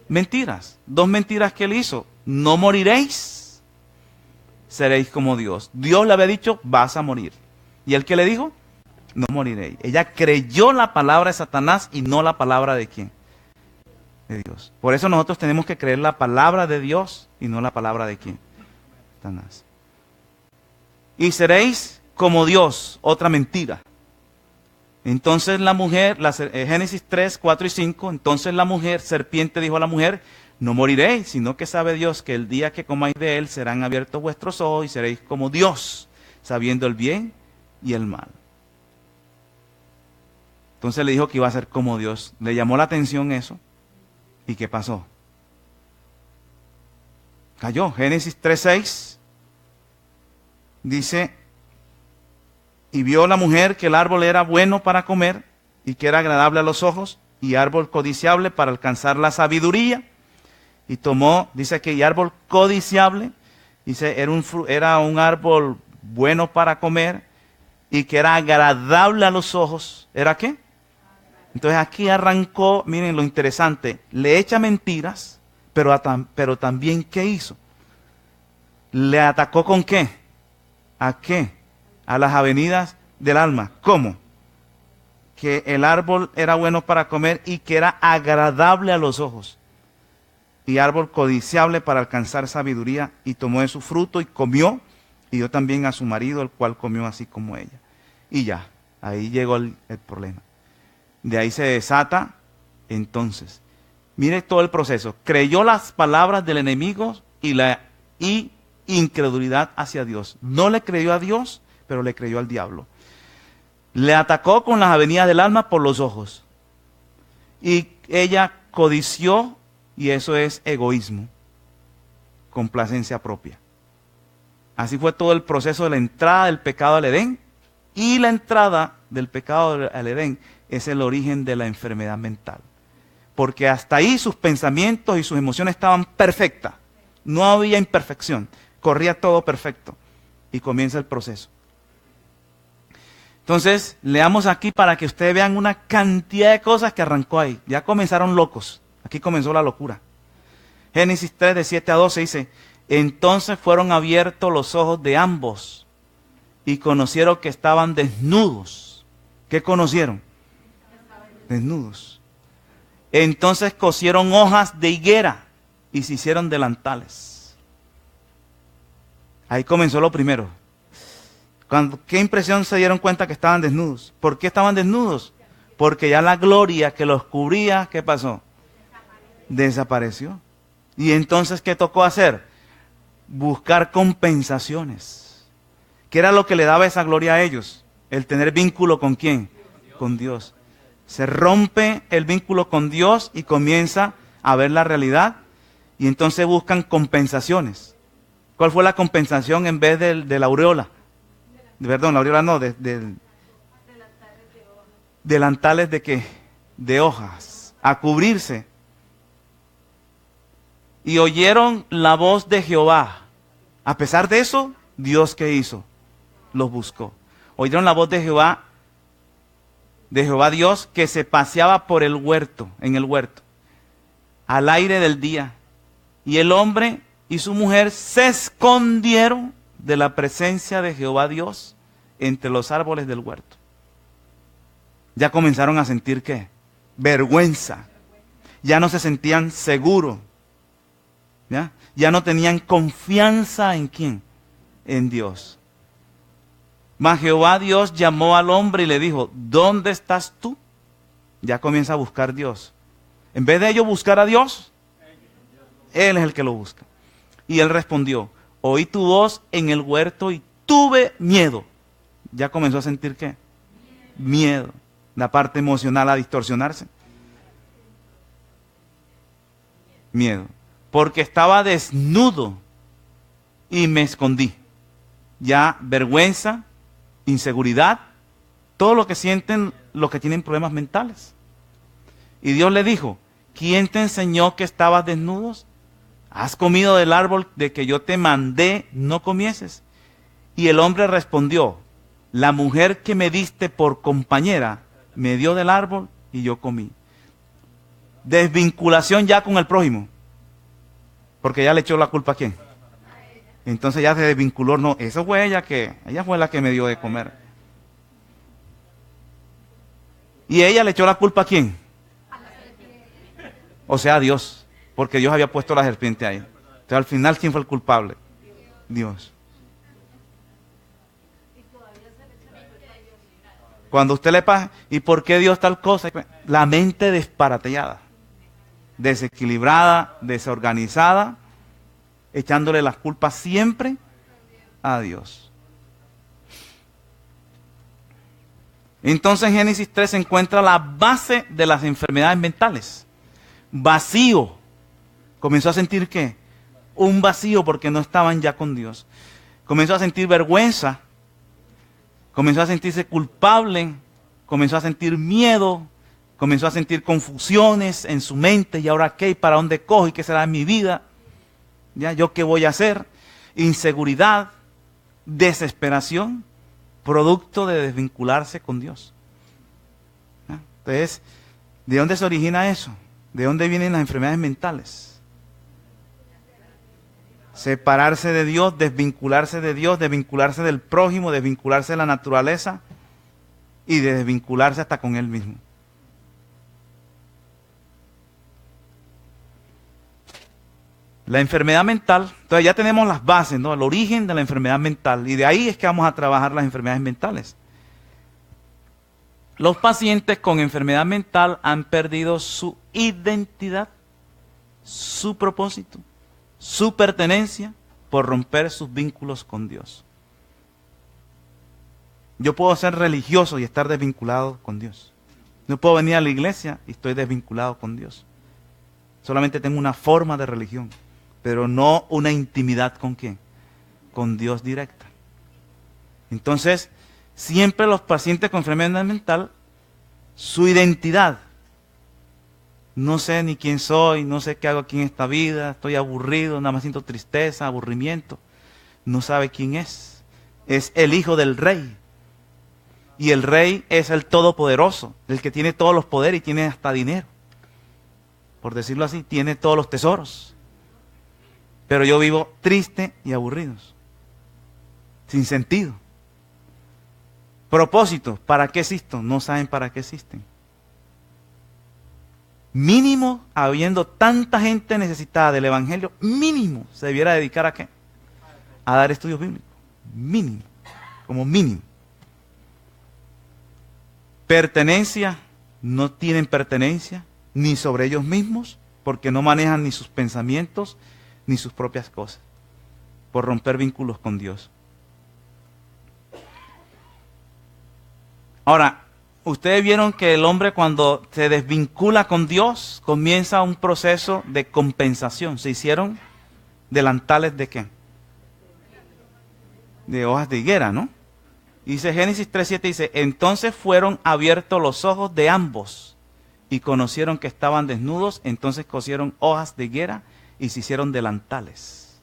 Mentiras. 2 mentiras que él hizo. No moriréis, seréis como Dios. Dios le había dicho, vas a morir. ¿Y él qué le dijo? No moriréis. Ella creyó la palabra de Satanás y no la palabra de ¿quién? De Dios. Por eso nosotros tenemos que creer la palabra de Dios y no la palabra de ¿quién? Satanás. Y seréis como Dios, otra mentira. Entonces la mujer, Génesis 3, 4 y 5, entonces la mujer, serpiente dijo a la mujer, no moriréis, sino que sabe Dios que el día que comáis de él serán abiertos vuestros ojos y seréis como Dios, sabiendo el bien y el mal. Entonces le dijo que iba a ser como Dios. Le llamó la atención eso. ¿Y qué pasó? Cayó. Génesis 3:6 dice, y vio la mujer que el árbol era bueno para comer y que era agradable a los ojos y árbol codiciable para alcanzar la sabiduría. Y tomó, dice que y árbol codiciable, dice, era un árbol bueno para comer y que era agradable a los ojos. ¿Era qué? Entonces aquí arrancó, miren lo interesante, le echa mentiras, pero también ¿qué hizo? Le atacó ¿con qué? ¿A qué? A las avenidas del alma. ¿Cómo? Que el árbol era bueno para comer y que era agradable a los ojos. Y árbol codiciable para alcanzar sabiduría, y tomó de su fruto y comió, y dio también a su marido, el cual comió así como ella. Y ya, ahí llegó el problema. De ahí se desata, entonces, mire todo el proceso. Creyó las palabras del enemigo y incredulidad hacia Dios. No le creyó a Dios, pero le creyó al diablo. Le atacó con las avenidas del alma por los ojos. Y ella codició, y eso es egoísmo, complacencia propia. Así fue todo el proceso de la entrada del pecado al Edén, y la entrada del pecado al Edén es el origen de la enfermedad mental. Porque hasta ahí sus pensamientos y sus emociones estaban perfectas. No había imperfección. Corría todo perfecto. Y comienza el proceso. Entonces, leamos aquí para que ustedes vean una cantidad de cosas que arrancó ahí. Ya comenzaron locos. Aquí comenzó la locura. Génesis 3, de 7 a 12 dice: entonces fueron abiertos los ojos de ambos y conocieron que estaban desnudos. ¿Qué conocieron? Desnudos. Entonces cosieron hojas de higuera y se hicieron delantales. Ahí comenzó lo primero. ¿Qué impresión se dieron cuenta que estaban desnudos? ¿Por qué estaban desnudos? Porque ya la gloria que los cubría, ¿qué pasó? Desapareció. Y entonces, ¿qué tocó hacer? Buscar compensaciones. ¿Qué era lo que le daba esa gloria a ellos? El tener vínculo ¿con quién? Con Dios. Se rompe el vínculo con Dios y comienza a ver la realidad. Y entonces buscan compensaciones. ¿Cuál fue la compensación en vez de la aureola? Perdón, la aureola no, delantales de qué? De hojas, a cubrirse. Y oyeron la voz de Jehová. A pesar de eso, Dios ¿qué hizo? Los buscó. Oyeron la voz de Jehová Dios, que se paseaba por el huerto, en el huerto, al aire del día. Y el hombre y su mujer se escondieron de la presencia de Jehová Dios entre los árboles del huerto. Ya comenzaron a sentir ¿qué? Vergüenza. Ya no se sentían seguros. Ya no tenían confianza en ¿quién? En Dios. Mas Jehová Dios llamó al hombre y le dijo: ¿dónde estás tú? Ya comienza a buscar Dios. En vez de ellos buscar a Dios, Él es el que lo busca. Y él respondió: oí tu voz en el huerto y tuve miedo. Ya comenzó a sentir ¿qué? Miedo. La parte emocional a distorsionarse. Miedo. Porque estaba desnudo y me escondí. Ya vergüenza, inseguridad, todo lo que sienten los que tienen problemas mentales. Y Dios le dijo: ¿quién te enseñó que estabas desnudos? ¿Has comido del árbol de que yo te mandé no comieses? Y el hombre respondió: la mujer que me diste por compañera me dio del árbol y yo comí. Desvinculación ya con el prójimo. Porque ya le echó la culpa a quién. Entonces ya se desvinculó. No, eso fue ella fue la que me dio de comer. Y ella le echó la culpa a quién. O sea, a Dios. Porque Dios había puesto la serpiente ahí. Entonces al final, ¿quién fue el culpable? Dios. Cuando usted le pasa, ¿y por qué Dios tal cosa? La mente disparateada, desequilibrada, desorganizada, echándole las culpas siempre a Dios. Entonces en Génesis 3 se encuentra la base de las enfermedades mentales. Vacío. Comenzó a sentir ¿qué? Un vacío porque no estaban ya con Dios. Comenzó a sentir vergüenza. Comenzó a sentirse culpable. Comenzó a sentir miedo. Comenzó a sentir confusiones en su mente. ¿Y ahora qué? ¿Y para dónde cojo? ¿Y qué será de mi vida? ¿Ya? ¿Yo qué voy a hacer? Inseguridad, desesperación, producto de desvincularse con Dios. ¿Ya? Entonces, ¿de dónde se origina eso? ¿De dónde vienen las enfermedades mentales? Separarse de Dios, desvincularse de Dios, desvincularse del prójimo, desvincularse de la naturaleza y desvincularse hasta con él mismo. La enfermedad mental, entonces ya tenemos las bases, ¿no? El origen de la enfermedad mental, y de ahí es que vamos a trabajar las enfermedades mentales. Los pacientes con enfermedad mental han perdido su identidad, su propósito, su pertenencia por romper sus vínculos con Dios. Yo puedo ser religioso y estar desvinculado con Dios. No puedo venir a la iglesia y estoy desvinculado con Dios. Solamente tengo una forma de religión, pero no una intimidad ¿con quién? Con Dios directa. Entonces, siempre los pacientes con enfermedad mental, su identidad, no sé ni quién soy, no sé qué hago aquí en esta vida, estoy aburrido, nada más siento tristeza, aburrimiento, no sabe quién es el hijo del rey. Y el rey es el todopoderoso, el que tiene todos los poderes y tiene hasta dinero. Por decirlo así, tiene todos los tesoros. Pero yo vivo triste y aburrido, sin sentido. Propósito, ¿para qué existo? No saben para qué existen. Mínimo, habiendo tanta gente necesitada del evangelio, mínimo se debiera dedicar a qué? A dar estudios bíblicos. Mínimo, como mínimo. Pertenencia, no tienen pertenencia ni sobre ellos mismos, porque no manejan ni sus pensamientos ni sus propias cosas, por romper vínculos con Dios. Ahora, ustedes vieron que el hombre cuando se desvincula con Dios, comienza un proceso de compensación. Se hicieron delantales de ¿qué? De hojas de higuera, ¿no? Dice Génesis 3:7, dice, entonces fueron abiertos los ojos de ambos y conocieron que estaban desnudos, entonces cosieron hojas de higuera y se hicieron delantales.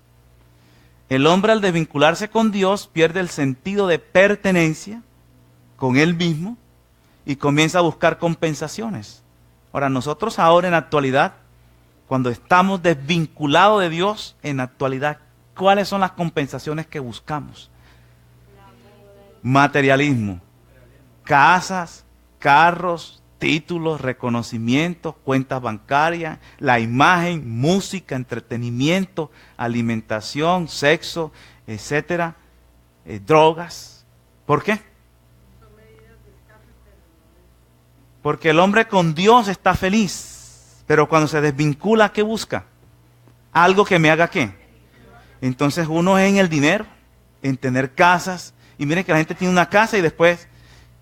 El hombre al desvincularse con Dios pierde el sentido de pertenencia con él mismo y comienza a buscar compensaciones. Ahora, nosotros ahora en la actualidad, cuando estamos desvinculados de Dios, en la actualidad, ¿cuáles son las compensaciones que buscamos? Materialismo, casas, carros, títulos, reconocimientos, cuentas bancarias, la imagen, música, entretenimiento, alimentación, sexo, etcétera, drogas. ¿Por qué? Porque el hombre con Dios está feliz, pero cuando se desvincula, ¿qué busca? Algo que me haga ¿qué? Entonces uno es en el dinero, en tener casas. Y miren que la gente tiene una casa y después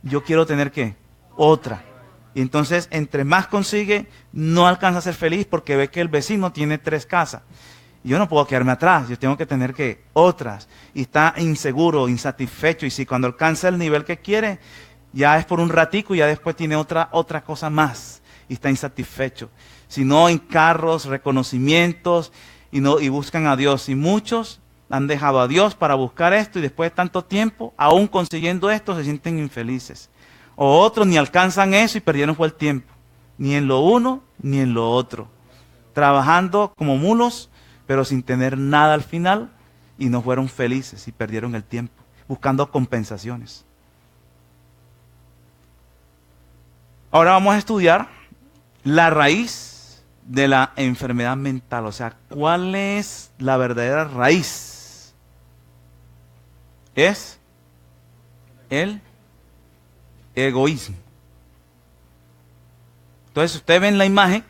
yo quiero tener ¿qué? Otra. Y entonces entre más consigue, no alcanza a ser feliz porque ve que el vecino tiene 3 casas. Y yo no puedo quedarme atrás, yo tengo que tener ¿qué? Otras. Y está inseguro, insatisfecho. Y si cuando alcanza el nivel que quiere, ya es por un ratico y ya después tiene otra cosa más. Y está insatisfecho. Si no, en carros, reconocimientos y buscan a Dios. Y muchos han dejado a Dios para buscar esto y después de tanto tiempo, aún consiguiendo esto, se sienten infelices. O otros ni alcanzan eso y perdieron fue el tiempo. Ni en lo uno ni en lo otro. Trabajando como mulos, pero sin tener nada al final y no fueron felices y perdieron el tiempo, buscando compensaciones. Ahora vamos a estudiar la raíz de la enfermedad mental. O sea, ¿cuál es la verdadera raíz? Es el egoísmo. Entonces, usted ve en la imagen,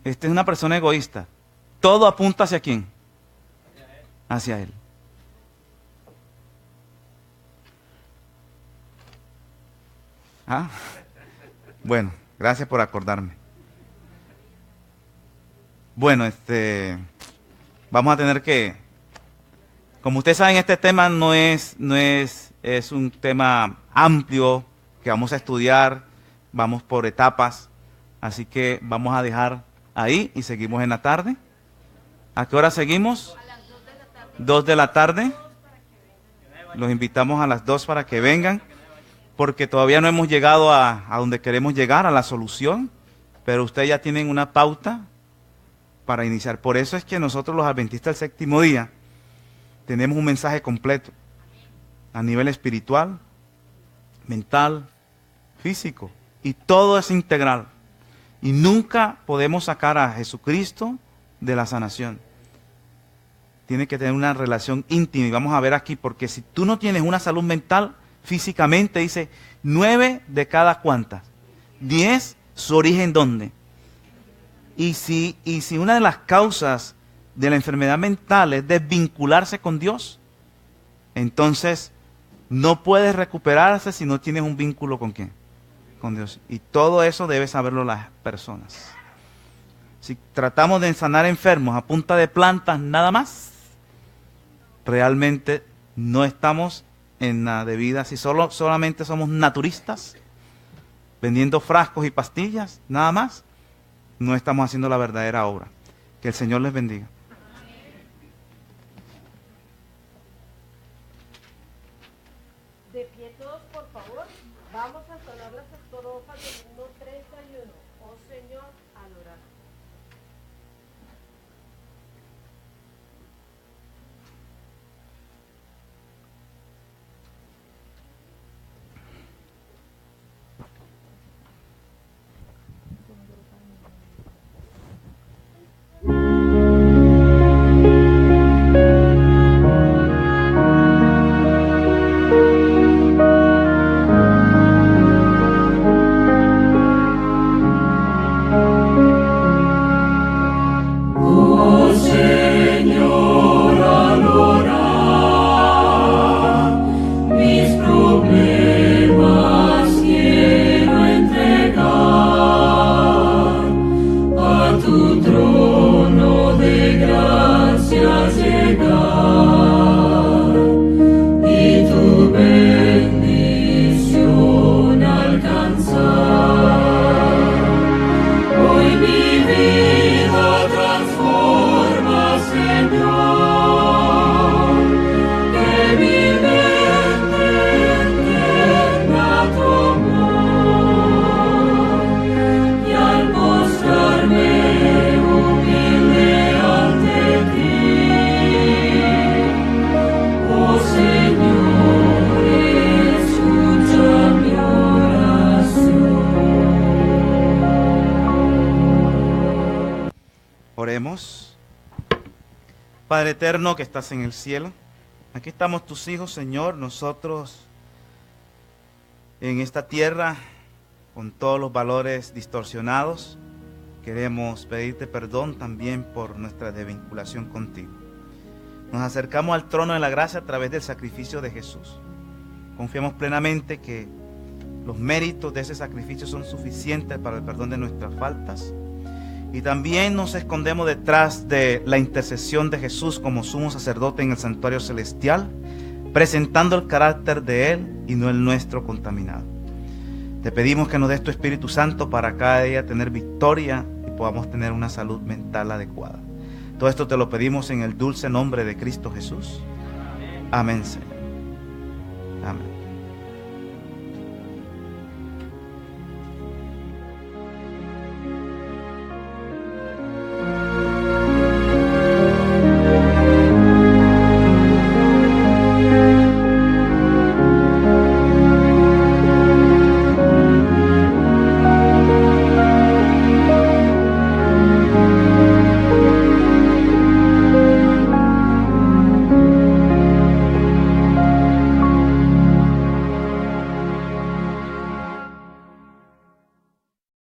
esta es una persona egoísta. Todo apunta hacia quién? Hacia él. ¿Ah? Bueno, gracias por acordarme. Bueno, vamos a tener que, como ustedes saben, este tema no es un tema amplio que vamos a estudiar, vamos por etapas, así que vamos a dejar ahí y seguimos en la tarde. ¿A qué hora seguimos? A las 2 de la tarde. Los invitamos a las 2 para que vengan, porque todavía no hemos llegado a donde queremos llegar, a la solución, pero ustedes ya tienen una pauta para iniciar. Por eso es que nosotros los adventistas del séptimo día tenemos un mensaje completo a nivel espiritual, mental, físico, y todo es integral. Y nunca podemos sacar a Jesucristo de la sanación. Tiene que tener una relación íntima, y vamos a ver aquí, porque si tú no tienes una salud mental, físicamente dice 9 de cada cuántas, 10, su origen ¿dónde? Y si una de las causas de la enfermedad mental es desvincularse con Dios, entonces no puedes recuperarse si no tienes un vínculo con ¿quién? Con Dios. Y todo eso debe saberlo las personas. Si tratamos de sanar enfermos a punta de plantas nada más, realmente no estamos en la debida. Si solamente somos naturistas, vendiendo frascos y pastillas, nada más, no estamos haciendo la verdadera obra. Que el Señor les bendiga. De pie todos, por favor. Vamos a sonar las estrofas del himno 31. Oh Señor, al orar. Oh Señor, al orar, mis problemas quiero entregar a tu trono de gracias llegar y tu bendición alcanzar. Hoy mi vida transforma, Señor, que mi mente entienda tu amor, y al postrarme humilde ante ti, oh Señor, escucha mi oración. Oremos. Padre eterno que estás en el cielo, aquí estamos tus hijos, Señor, nosotros en esta tierra con todos los valores distorsionados. Queremos pedirte perdón también por nuestra desvinculación contigo. Nos acercamos al trono de la gracia a través del sacrificio de Jesús. Confiamos plenamente que los méritos de ese sacrificio son suficientes para el perdón de nuestras faltas. Y también nos escondemos detrás de la intercesión de Jesús como sumo sacerdote en el santuario celestial, presentando el carácter de Él y no el nuestro contaminado. Te pedimos que nos des tu Espíritu Santo para cada día tener victoria y podamos tener una salud mental adecuada. Todo esto te lo pedimos en el dulce nombre de Cristo Jesús. Amén, Señor. Amén.